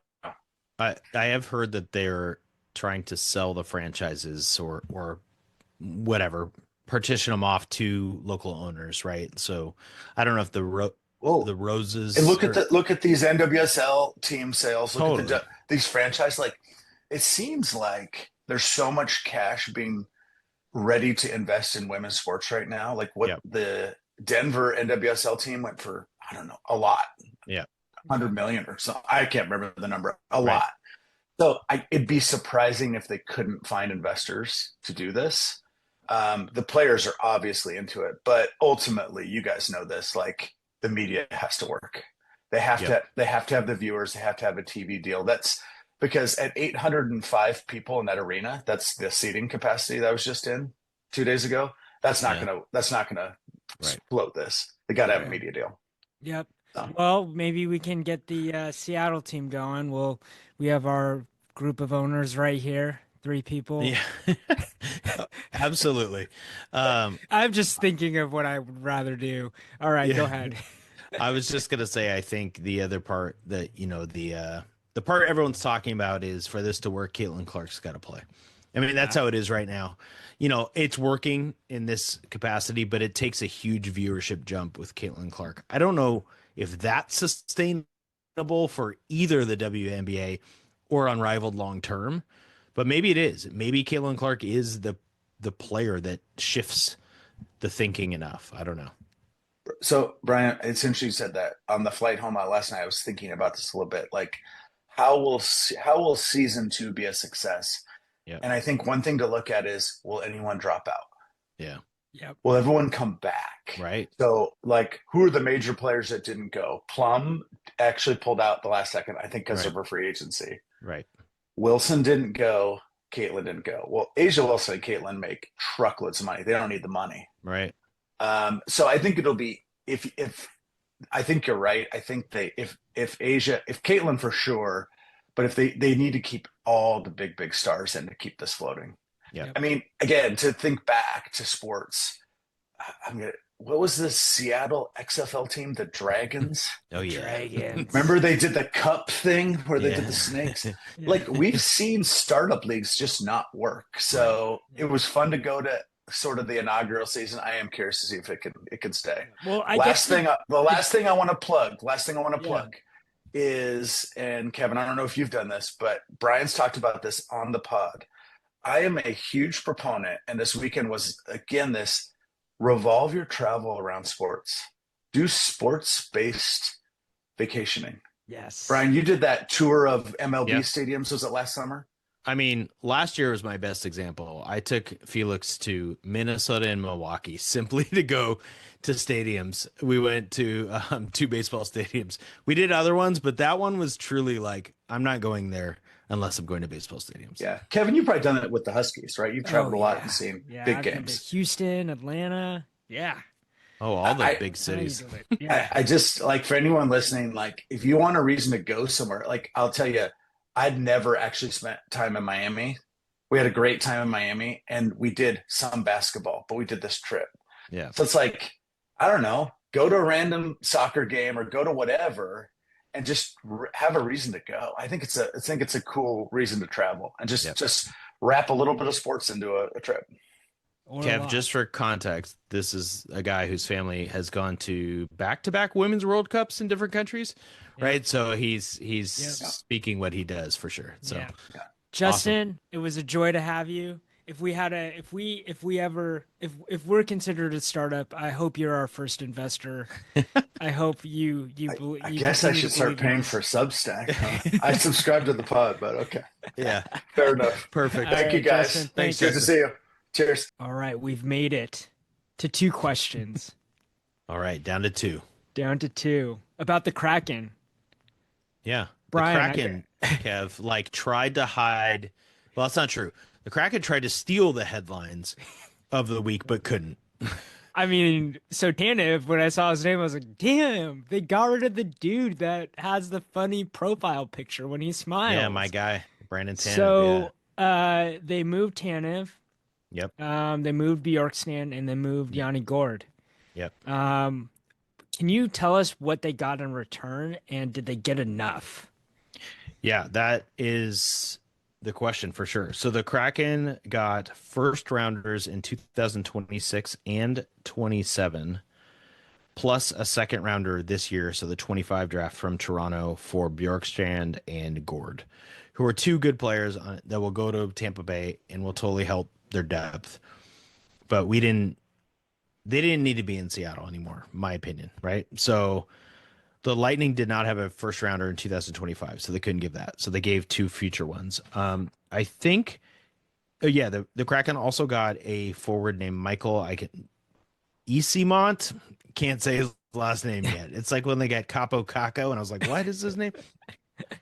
I have heard that they're trying to sell the franchises or whatever, partition them off to local owners, right? So I don't know if the Roses and look at these NWSL team sales. Look at these franchise. Like it seems like there's so much cash being ready to invest in women's sports right now. Like what the Denver NWSL team went for, I don't know, a lot. Yeah. 100 million or so. I can't remember the number. A lot. So it'd be surprising if they couldn't find investors to do this. The players are obviously into it, but ultimately, you guys know this, like the media has to work. They have to have the viewers. They have to have a TV deal. That's because at 805 people in that arena, that's the seating capacity that I was just in 2 days ago. That's not gonna float this. They got to have a media deal. Yep. Well, maybe we can get the Seattle team going. We have our group of owners right here, 3 people. Yeah, absolutely. I'm just thinking of what I would rather do. All right, go ahead. I was just gonna say, I think the other part that the part everyone's talking about is for this to work, Caitlin Clark's got to play. I mean, that's how it is right now. It's working in this capacity, but it takes a huge viewership jump with Caitlin Clark. I don't know if that's sustainable for either the WNBA or Unrivaled long term, but maybe it is. Maybe Caitlin Clark is the player that shifts the thinking enough. I don't know. So, Brian, it's interesting you said that. On the flight home last night, I was thinking about this a little bit. Like, how will season 2 be a success? Yeah. And I think one thing to look at is, will anyone drop out? Yeah. Yep. Will everyone come back? Right. So, like, who are the major players that didn't go? Plum actually pulled out the last second, I think, because of her free agency. Right. Wilson didn't go. Caitlin didn't go. Well, Asia Wilson and Caitlin make truckloads of money. They don't need the money. Right. So I think it'll be if I think you're right. I think if Caitlin for sure, but if they need to keep all the big stars in to keep this floating. Yeah. I mean, again, to think back to sports, what was the Seattle XFL team? The Dragons. Oh yeah. Dragons. Remember they did the cup thing where they did the snakes? Like we've seen startup leagues just not work. So it was fun to go to sort of the inaugural season. I am curious to see if it can stay. Well, the last thing I want to plug is, and Kevin, I don't know if you've done this, but Brian's talked about this on the pod. I am a huge proponent, and this weekend was again this revolve your travel around sports. Do sports-based vacationing. Yes. Brian, you did that tour of MLB stadiums. Was it last summer? I mean, last year was my best example. I took Felix to Minnesota and Milwaukee simply to go to stadiums. We went to 2 baseball stadiums. We did other ones, but that one was truly like, I'm not going there unless I'm going to baseball stadiums. Yeah. Kevin, you've probably done it with the Huskies, right? You've traveled a lot and seen big I've games. been to Houston, Atlanta. Yeah. Oh, all the big cities. Yeah. I just, like, for anyone listening, like, if you want a reason to go somewhere, like, I'll tell you, I'd never actually spent time in Miami. We had a great time in Miami, and we did some basketball, but we did this trip. Yeah. So it's like, I don't know, go to a random soccer game or go to whatever and just have a reason to go. I think it's a cool reason to travel and just wrap a little bit of sports into a trip. Kev, just for context, this is a guy whose family has gone to back-to-back Women's World Cups in different countries, right? So he's speaking what he does for sure. So, Justin, awesome. It was a joy to have you. If we're considered a startup, I hope you're our first investor. I hope you I guess I should start paying for Substack. Huh? I subscribe to the pod, but okay. Yeah. Fair enough. Perfect. Thank you guys. Justin, thanks. Good to see you. Cheers. All right, we've made it to 2 questions. All right, down to 2. Down to 2 about the Kraken. Yeah, Brian, the Kraken, Kev, tried to hide. Well, that's not true. The Kraken tried to steal the headlines of the week, but couldn't. I mean, so Tanev, when I saw his name, I was like, damn, they got rid of the dude that has the funny profile picture when he smiles. Yeah, my guy, Brandon Tanev. So they moved Tanev. Yep. They moved Bjorkstan and they moved Yanni Gord. Yep. Can you tell us what they got in return and did they get enough? Yeah, that is the question for sure. So the Kraken got first rounders in 2026 and 27, plus a second rounder this year. So the 25 draft from Toronto for Bjorkstrand and Gord, who are 2 good players that will go to Tampa Bay and will totally help their depth. but they didn't need to be in Seattle anymore, my opinion, right? So the Lightning did not have a first rounder in 2025, so they couldn't give that. So they gave 2 future ones. I think, yeah, the Kraken also got a forward named Michael Easimont. Can't say his last name yet. It's like when they got Capo Caco, and I was like, what is his name?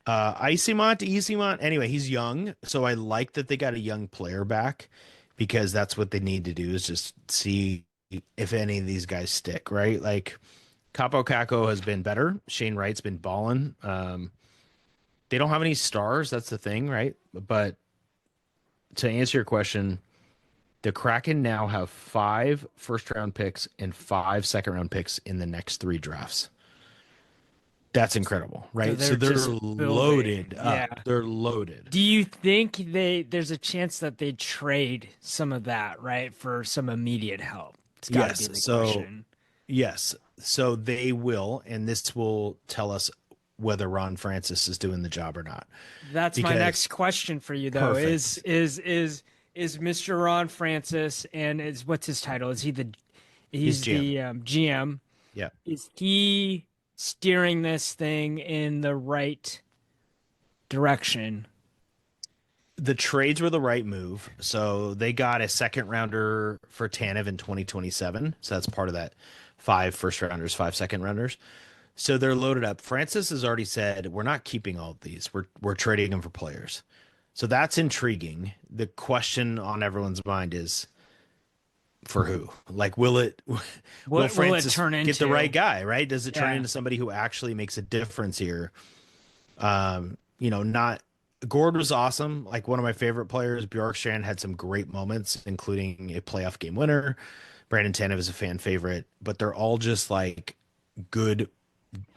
Easimont. Anyway, he's young, so I like that they got a young player back because that's what they need to do is just see if any of these guys stick, right? Like Capo Caco has been better. Shane Wright's been balling. They don't have any stars. That's the thing, right? But to answer your question, the Kraken now have 5 first-round picks and 5 second-round picks in the next 3 drafts. That's incredible, right? So they're loaded up. Yeah. They're loaded. Do you think there's a chance that they trade some of that, right, for some immediate help? It's got to be the question. Yes. So they will, and this will tell us whether Ron Francis is doing the job or not. That's my next question for you, though. Perfect. Is Mr. Ron Francis, and what's his title? Is he he's the GM? Yeah. Is he steering this thing in the right direction? The trades were the right move. So they got a second rounder for Tanev in 2027. So that's part of that 5 first rounders, 5 second rounders. So they're loaded up. Francis has already said, we're not keeping all of these. We're trading them for players. So that's intriguing. The question on everyone's mind is for who? Like, will Francis turn into? Get the right guy, right? Does it turn Yeah. into somebody who actually makes a difference here? Not Gord was awesome. Like one of my favorite players. Bjorkstrand had some great moments, including a playoff game winner. Brandon Tanev is a fan favorite, but they're all just like good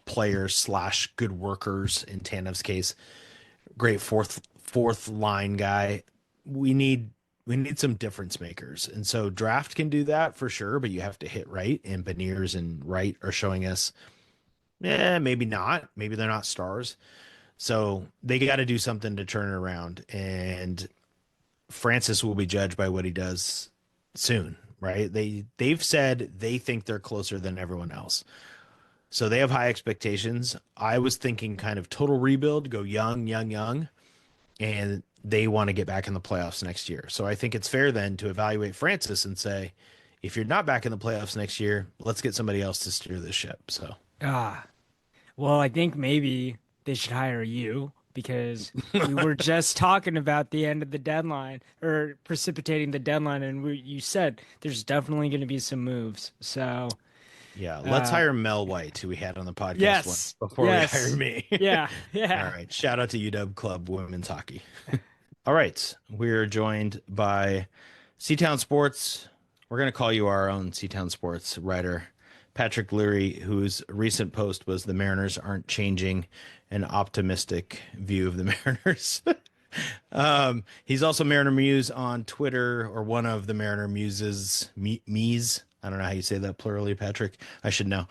players / good workers. In Tanev's case, great fourth line guy. We need some difference makers, and so draft can do that for sure. But you have to hit right, and Beniers and Wright are showing us, maybe not. Maybe they're not stars. So they got to do something to turn it around, and Francis will be judged by what he does soon, right? They've said they think they're closer than everyone else. So they have high expectations. I was thinking kind of total rebuild, go young, and they want to get back in the playoffs next year. So I think it's fair then to evaluate Francis and say, if you're not back in the playoffs next year, let's get somebody else to steer this ship. So, well, I think maybe they should hire you because we were just talking about the end of the deadline or precipitating the deadline, and you said there's definitely going to be some moves. So. Yeah, let's hire Mel White, who we had on the podcast Yes, before we hire me. Yeah. All right. Shout out to UW Club Women's Hockey. All right. We're joined by Seatown Sports. We're going to call you our own Seatown Sports writer, Patrick Leary, whose recent post was the Mariners aren't changing, an optimistic view of the Mariners. He's also Mariner Muse on Twitter, or one of the Mariner Muses, Mies. I don't know how you say that plurally, Patrick. I should know.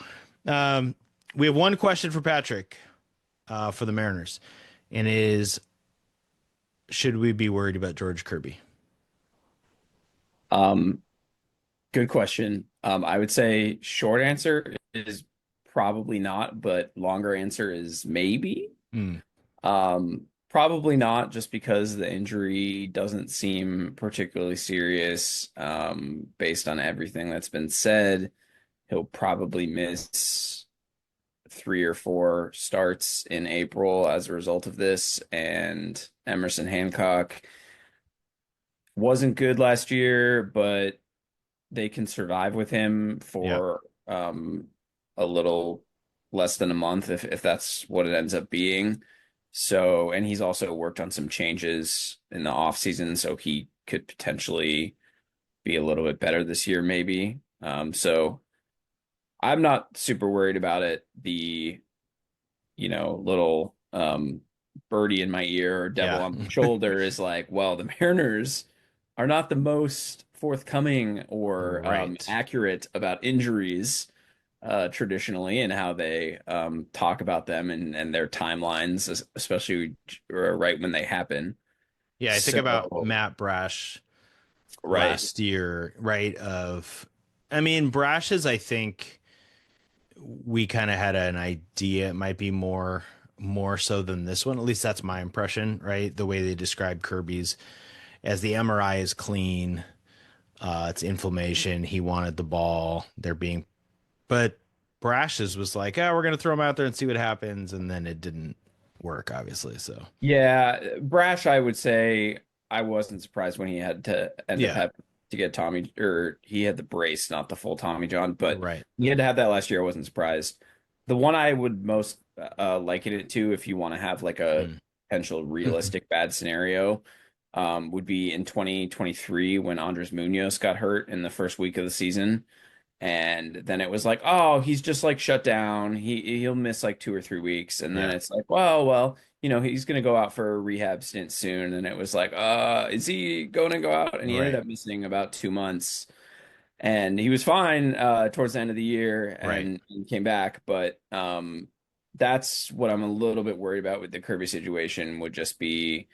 We have one question for Patrick for the Mariners, and is, should we be worried about George Kirby? Good question. I would say short answer is probably not, but longer answer is maybe. Probably not, just because the injury doesn't seem particularly serious. Based on everything that's been said, he'll probably miss 3 or 4 starts in April as a result of this. And Emerson Hancock wasn't good last year, but they can survive with him for a little less than a month if that's what it ends up being. So, and he's also worked on some changes in the off season, so he could potentially be a little bit better this year, maybe. So I'm not super worried about it. The, little birdie in my ear or devil on my shoulder is like, well, the Mariners are not the most forthcoming or accurate about injuries traditionally, and how they talk about them and their timelines, especially right when they happen. Yeah, I think about Matt Brash Right. last year, right? I mean, Brash's, I think we kind of had an idea it might be more so than this one. At least that's my impression, right? The way they described Kirby's as the MRI is clean, it's inflammation. He wanted the ball. But Brash's was like, oh, we're gonna throw him out there and see what happens, and then it didn't work, obviously. So Yeah, Brash, I would say I wasn't surprised when he had to end up yeah, having to get Tommy, or he had the brace, not the full Tommy John, but right. he had to have that last year. I wasn't surprised. The one I would most liken it to, if you want to have like a Mm. potential realistic bad scenario, would be in 2023 when Andres Munoz got hurt in the first week of the season. And then it was like, oh, he's just like shut down. He'll miss like 2 or 3 weeks. And then Yeah. it's like, well, he's gonna go out for a rehab stint soon. And it was like, is he going to go out? And he ended Right. up missing about 2 months. And he was fine towards the end of the year Right. and came back. But that's what I'm a little bit worried about with the Kirby situation would just be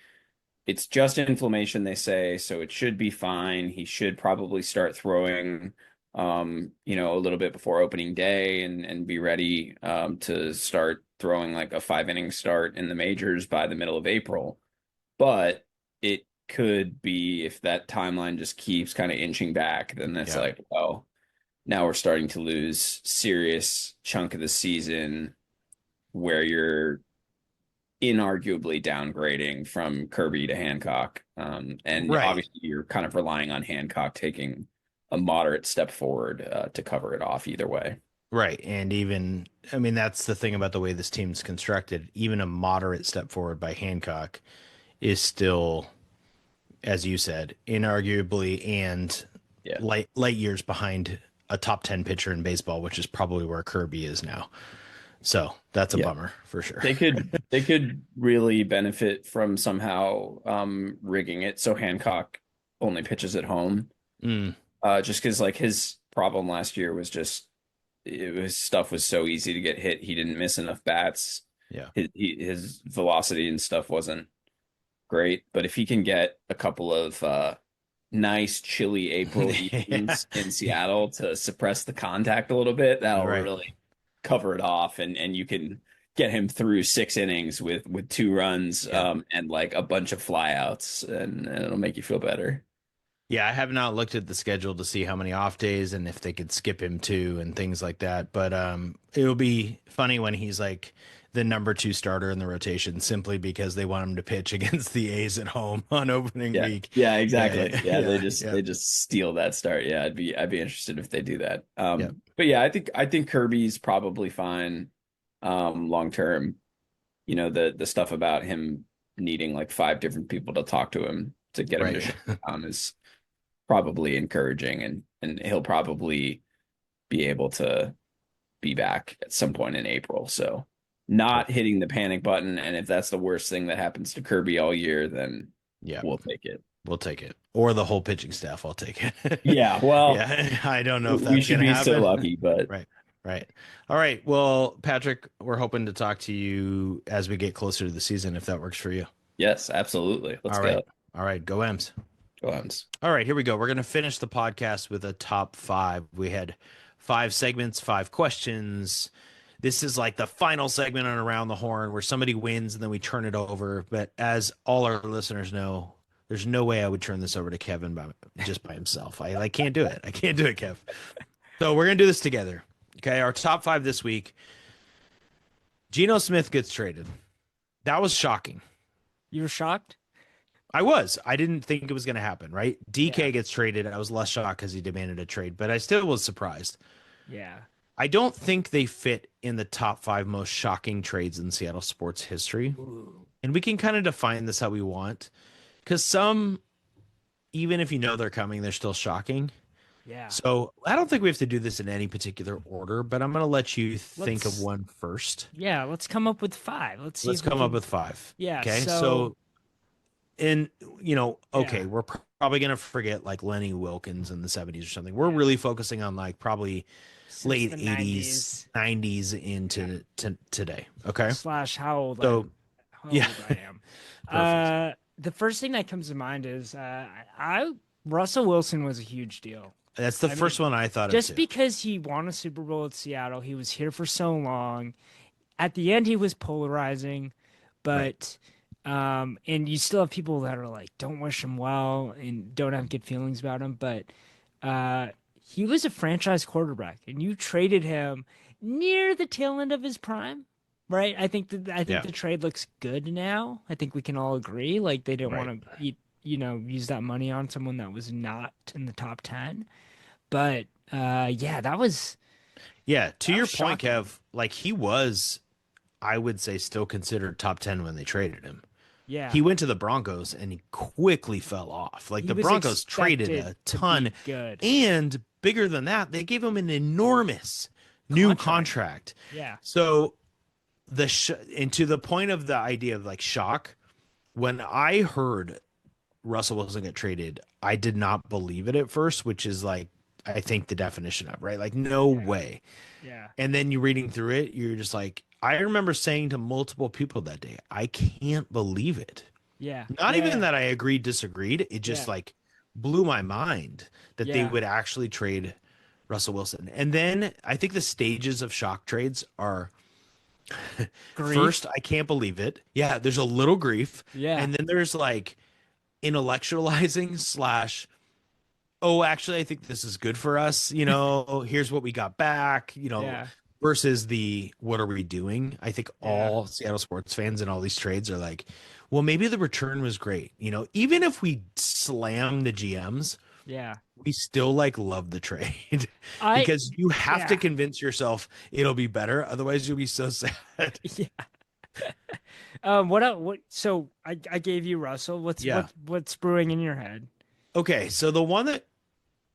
it's just inflammation, they say, so it should be fine. He should probably start throwing a little bit before opening day and be ready to start throwing like a 5 inning start in the majors by the middle of April. But it could be if that timeline just keeps kind of inching back, then it's like, well, now we're starting to lose serious chunk of the season where you're inarguably downgrading from Kirby to Hancock. And Right. obviously you're kind of relying on Hancock taking a moderate step forward to cover it off either way. Right. And even, I mean, that's the thing about the way this team's constructed. Even a moderate step forward by Hancock is still, as you said, inarguably and Yeah. light years behind a top 10 pitcher in baseball, which is probably where Kirby is now. So that's a bummer for sure. They could really benefit from somehow rigging it so Hancock only pitches at home. Just because like his problem last year was just stuff was so easy to get hit. He didn't miss enough bats. Yeah. His velocity and stuff wasn't great. But if he can get a couple of nice chilly April evenings in Seattle to suppress the contact a little bit, that'll really cover it off, and you can get him through 6 innings with 2 runs and like a bunch of flyouts, and it'll make you feel better. Yeah, I have not looked at the schedule to see how many off days and if they could skip him too and things like that. But it'll be funny when he's like the number 2 starter in the rotation simply because they want him to pitch against the A's at home on opening week. Yeah, exactly. Yeah, they just steal that start. Yeah, I'd be interested if they do that. But yeah, I think Kirby's probably fine long term. The stuff about him needing like 5 different people to talk to him to get him to shut down is probably encouraging, and he'll probably be able to be back at some point in April. So not hitting the panic button, and if that's the worst thing that happens to Kirby all year, then we'll take it. We'll take it. Or the whole pitching staff, I'll take it. Yeah, well, I don't know if that's we should be happen. so lucky, but Right. All right. Well, Patrick, we're hoping to talk to you as we get closer to the season, if that works for you. Yes, absolutely. Let's go. All right. Go M's. Go M's. All right. Here we go. We're going to finish the podcast with a top 5. We had 5 segments, 5 questions. This is like the final segment on Around the Horn where somebody wins and then we turn it over. But as all our listeners know, there's no way I would turn this over to Kevin just by himself. I can't do it. I can't do it, Kev. So we're going to do this together. Okay. Our top 5 this week. Geno Smith gets traded. That was shocking. You were shocked? I was. I didn't think it was going to happen, right? DK gets traded. I was less shocked because he demanded a trade, but I still was surprised. Yeah. I don't think they fit in the top 5 most shocking trades in Seattle sports history. Ooh. And we can kind of define this how we want. Because some, even if you know they're coming, they're still shocking. Yeah. So I don't think we have to do this in any particular order, but I'm going to let you think of one first. Yeah, let's come up with 5. Let's come up with 5. Yeah. Okay. So we're probably going to forget like Lenny Wilkins in the 70s or something. We're really focusing on like probably late 80s, 90s into today. Okay. / how old So, old I am. The first thing that comes to mind is I Russell Wilson was a huge deal. That's the first one I thought of Just too. because he won a Super Bowl at Seattle, he was here for so long. At the end, he was polarizing, but and you still have people that are like, don't wish him well and don't have good feelings about him. But he was a franchise quarterback, and you traded him near the tail end of his prime, right? I think the trade looks good now. I think we can all agree. Like they didn't want to use that money on someone that was not in the top 10. But that was To your point, shocking. Kev, like he was, I would say, still considered top 10 when they traded him. Yeah. He went to the Broncos and he quickly fell off. Like He the was Broncos traded a expected to ton, be good. and bigger than that, they gave him an enormous new contract. Yeah. So and to the point of the idea of like shock, when I heard Russell Wilson get traded, I did not believe it at first, which is like, I think the definition of, right? Like, no way. Yeah. And then you reading through it, you're just like, I remember saying to multiple people that day, I can't believe it. Yeah. Not even that I agreed, disagreed. It just like blew my mind that they would actually trade Russell Wilson. And then I think the stages of shock trades are first, I can't believe it. Yeah, there's a little grief. Yeah. And then there's like intellectualizing / oh, actually, I think this is good for us. Here's what we got back, versus the what are we doing? I think all Seattle sports fans and all these trades are like, well, maybe the return was great. Even if we slam the GMs, we still like love the trade because you have to convince yourself it'll be better. Otherwise, you'll be so sad. So I gave you Russell. What's brewing in your head? Okay, so the one that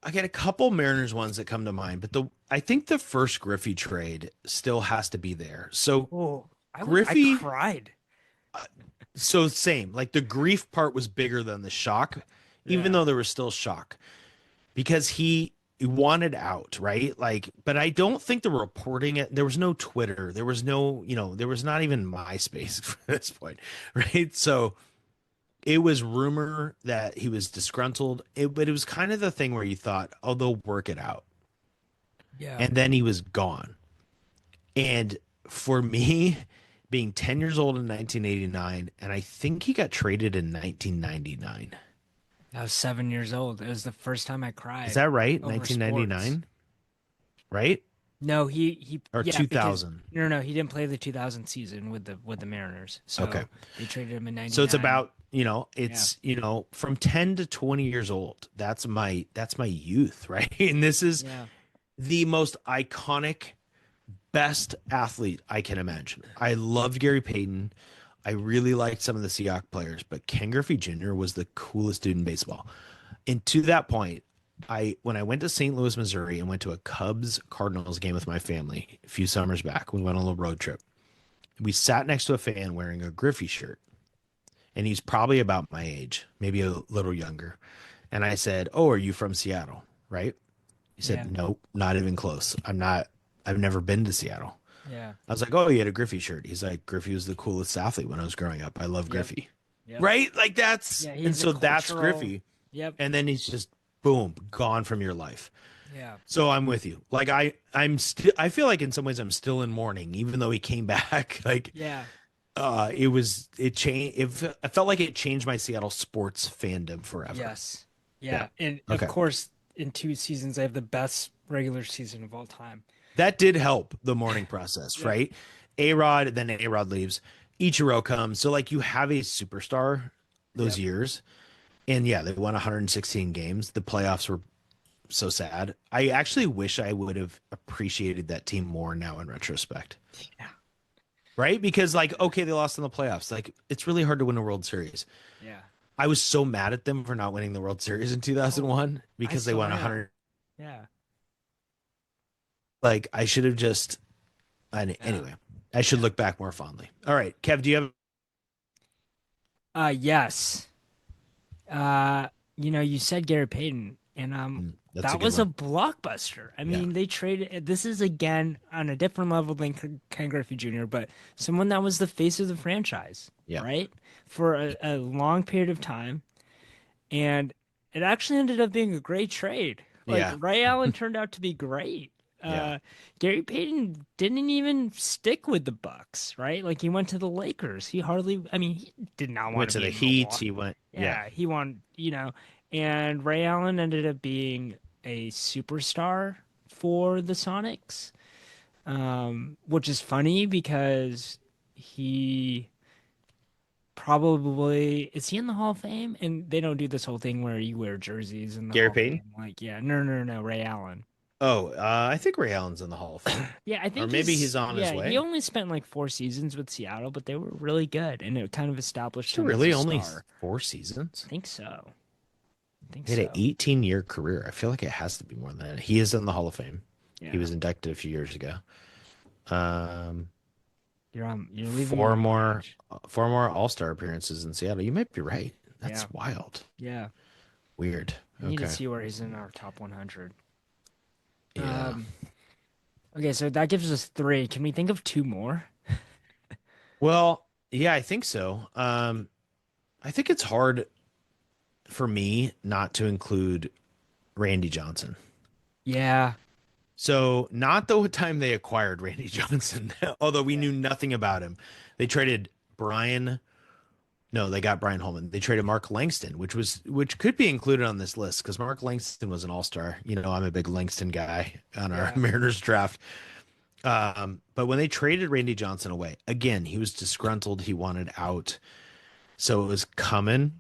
I get a couple Mariners ones that come to mind, but I think the first Griffey trade still has to be there. So Griffey, I cried. So same, like the grief part was bigger than the shock, even though there was still shock because he wanted out, right? Like, but I don't think the reporting there was no Twitter, there was no, there was not even MySpace at this point, right? So it was rumor that he was disgruntled, but it was kind of the thing where you thought, oh, they'll work it out. Yeah. And then he was gone. And for me, being 10 years old in 1989, and I think he got traded in 1999. I was 7 years old. It was the first time I cried. Is that right? 1999? Right? No, he or 2000. No, he didn't play the 2000 season with the Mariners. So okay. They traded him in 99. So it's about, from 10 to 20 years old. That's my youth, right? And this is the most iconic, best athlete I can imagine. I loved Gary Payton. I really liked some of the Seahawks players, but Ken Griffey Jr. was the coolest dude in baseball. And to that point, when I went to St. Louis, Missouri, and went to a Cubs-Cardinals game with my family a few summers back, we went on a little road trip. We sat next to a fan wearing a Griffey shirt, and he's probably about my age, maybe a little younger. And I said, "Oh, are you from Seattle?" Right? He said, "Nope, not even close. I've never been to Seattle." Yeah. I was like, "Oh, you had a Griffey shirt." He's like, "Griffey was the coolest athlete when I was growing up. I love Griffey." Yep. Right? Like that's that's Griffey. Yep. And then he's just boom, gone from your life. Yeah. So I'm with you. Like I feel like in some ways I'm still in mourning, even though he came back. Like I felt like it changed my Seattle sports fandom forever. Yes. Yeah. And of course, in 2 seasons, they have the best regular season of all time. That did help the mourning process, right? A-Rod, then A-Rod leaves. Ichiro comes. So like you have a superstar those years. And they won 116 games. The playoffs were so sad. I actually wish I would have appreciated that team more now in retrospect. Yeah. Right? Because they lost in the playoffs. Like it's really hard to win a World Series. Yeah. I was so mad at them for not winning the World Series in 2001 because they won 100. Yeah. Like I should have just anyway, I should look back more fondly. All right, Kev, do you have yes. You said Gary Payton, and that was a blockbuster. I mean, they traded. This is again on a different level than Ken Griffey Jr., but someone that was the face of the franchise, right, for a long period of time. And it actually ended up being a great trade. Like Yeah. Ray Allen turned out to be great. Yeah. Gary Payton didn't even stick with the Bucks, right? Like he went to the Lakers. He hardly, I mean, he did not He want went to to be the in Heat. Milwaukee. He went. Yeah. Yeah, he won, and Ray Allen ended up being a superstar for the Sonics, which is funny because he probably is he in the Hall of Fame? And they don't do this whole thing where you wear jerseys in the Gary Hall of Payton? Fame. Like, yeah, no, Ray Allen. Oh, I think Ray Allen's in the Hall of Fame. Yeah, I think Or maybe he's on his yeah, way. he only spent like 4 seasons with Seattle, but they were really good, and it kind of established So him really as a only star. 4 seasons? I think so. I think He had so. an 18-year career. I feel like it has to be more than that. He is in the Hall of Fame. Yeah. He was inducted a few years ago. You're leaving Four me on more edge. All-Star appearances in Seattle. You might be right. That's Yeah. wild. Yeah. Weird. I need to Okay. see where he's in our top 100. Yeah. Okay, so that gives us 3. Can we think of 2 more? Well, yeah, I think so. I think it's hard for me not to include Randy Johnson. Yeah. So, not the time they acquired Randy Johnson, although we knew nothing about him. They traded Brian. No, they got Brian Holman. They traded Mark Langston, which could be included on this list because Mark Langston was an all-star. I'm a big Langston guy on our Mariners draft. But when they traded Randy Johnson away, again, he was disgruntled. He wanted out. So it was coming,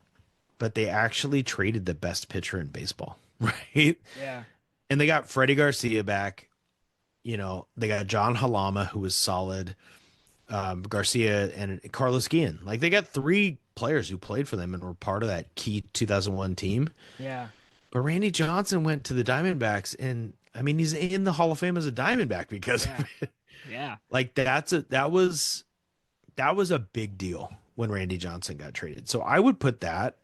but they actually traded the best pitcher in baseball, right? Yeah. And they got Freddie Garcia back. They got John Halama, who was solid. Garcia and Carlos Guillen. Like they got 3 players who played for them and were part of that key 2001 team. Yeah. But Randy Johnson went to the Diamondbacks, and I mean he's in the Hall of Fame as a Diamondback because of it. Yeah. Like that was a big deal when Randy Johnson got traded. So I would put that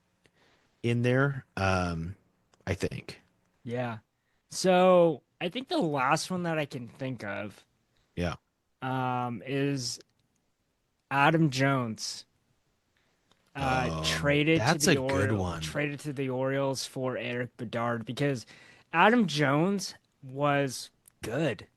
in there. I think. Yeah. So I think the last one that I can think of Yeah. is Adam Jones. Traded that's to the a good one. Traded to the Orioles for Eric Bedard because Adam Jones was good,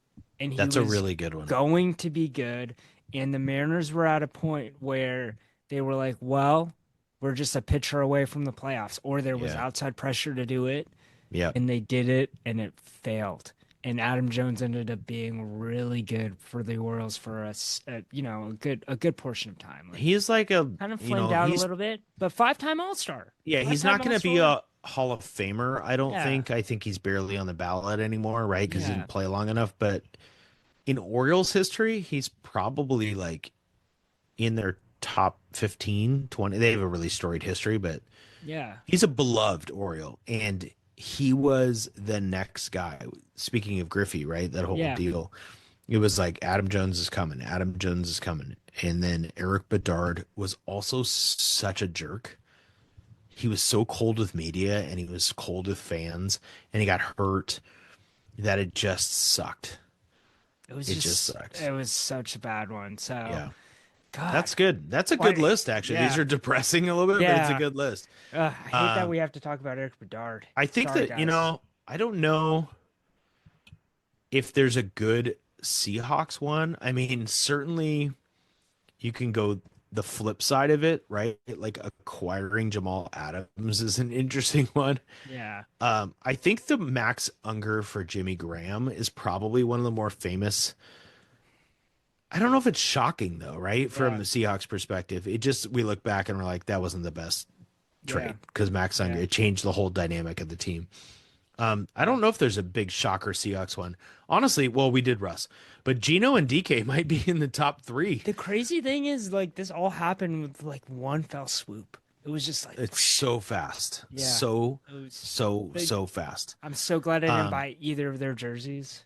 and he That's was a really good one. going to be good. And the Mariners were at a point where they were like, "Well, we're just a pitcher away from the playoffs," or there was Yeah. outside pressure to do it, Yeah. and they did it, and it failed. And Adam Jones ended up being really good for the Orioles for a good portion of time. Like, He's like a kind of flamed out a little bit, but 5-time All-Star. Yeah, he's not going to be a Hall of Famer, I don't Yeah. think. I think he's barely on the ballot anymore, right? Because he Yeah. didn't play long enough. But in Orioles history, he's probably like in their top 15, 20. They have a really storied history, but Yeah. he's a beloved Oriole. And he was the next guy. Speaking of Griffey, right? That whole Yeah. deal. It was like Adam Jones is coming. Adam Jones is coming. And then Eric Bedard was also such a jerk. He was so cold with media and he was cold with fans and he got hurt that it just sucked. It just sucked. It was such a bad one. So Yeah. God, That's good. That's a good Why- list, actually. These yeah. are depressing a little bit, but it's a Yeah. good list. I hate that we have to talk about Eric Bedard. I think Sorry, that, guys. I don't know if there's a good Seahawks one. I mean, certainly you can go the flip side of it, right? Like acquiring Jamal Adams is an interesting one. Yeah. I think the Max Unger for Jimmy Graham is probably one of the more famous. I don't know if it's shocking though, right? From Yeah. the Seahawks perspective, we look back and we're like, that wasn't the best trade because Max Unger, it changed the whole dynamic of the team. I don't know if there's a big shocker Seahawks one. Honestly, well, we did Russ, but Gino and DK might be in the top 3. The crazy thing is, like, this all happened with like one fell swoop. It was just like It's so fast. Yeah. So It was- so fast. I'm so glad I didn't buy either of their jerseys.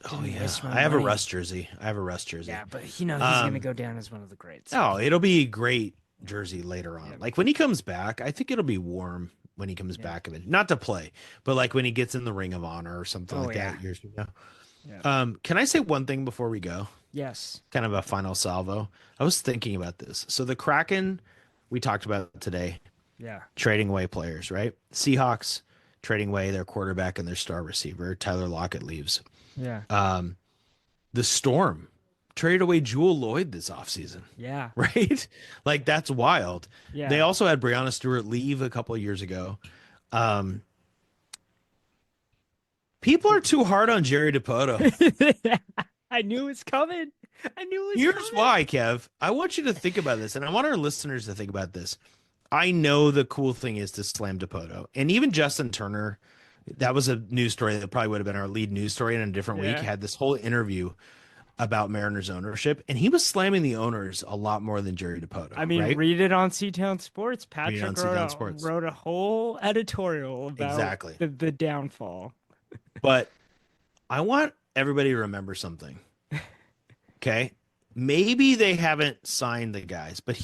Oh Didn't yeah. waste my I have a money. Russ jersey. Yeah, but he's gonna go down as one of the greats. Oh, it'll be a great jersey later on. Like when he comes back, I think it'll be warm when he comes back of it. Not to play, but like when he gets in the Ring of Honor or something like that years from now. Yeah. Can I say one thing before we go? Yes. Kind of a final salvo. I was thinking about this. So the Kraken we talked about today, Yeah. trading away players, right? Seahawks trading away their quarterback and their star receiver. Tyler Lockett leaves. Yeah. The Storm traded away Jewel Lloyd this offseason, Yeah. right? Like, that's wild. Yeah. They also had Breonna Stewart leave a couple of years ago. People are too hard on Jerry DiPoto. I knew it was coming. I knew it was Here's coming. why, Kev. I want you to think about this, and I want our listeners to think about this. I know the cool thing is to slam DiPoto, and even Justin Turner, that was a news story that probably would have been our lead news story in a different week, had this whole interview about Mariners ownership, and he was slamming the owners a lot more than Jerry DiPoto. I mean, right? read it on C-Town Sports. Patrick on wrote, C-Town Sports. wrote a whole editorial about Exactly. the downfall. But I want everybody to remember something. Okay. Maybe they haven't signed the guys, but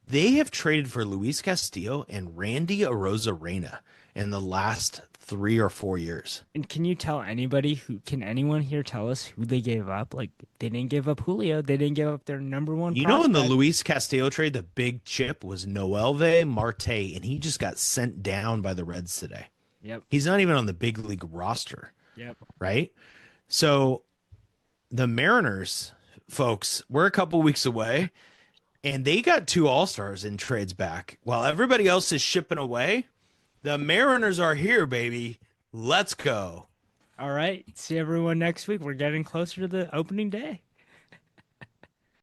they have traded for Luis Castillo and Randy Arozarena in the last 3 or 4 years. And can you tell anybody can anyone here tell us who they gave up? Like, they didn't give up Julio. They didn't give up their number one. You know, in the prospect. Luis Castillo trade, the big chip was Noelve Marte, and he just got sent down by the Reds today. Yep. He's not even on the big league roster. Yep. Right. So the Mariners, folks, we're a couple weeks away, and they got 2 All-Stars in trades back. While everybody else is shipping away, the Mariners are here, baby. Let's go. All right. See everyone next week. We're getting closer to the opening day.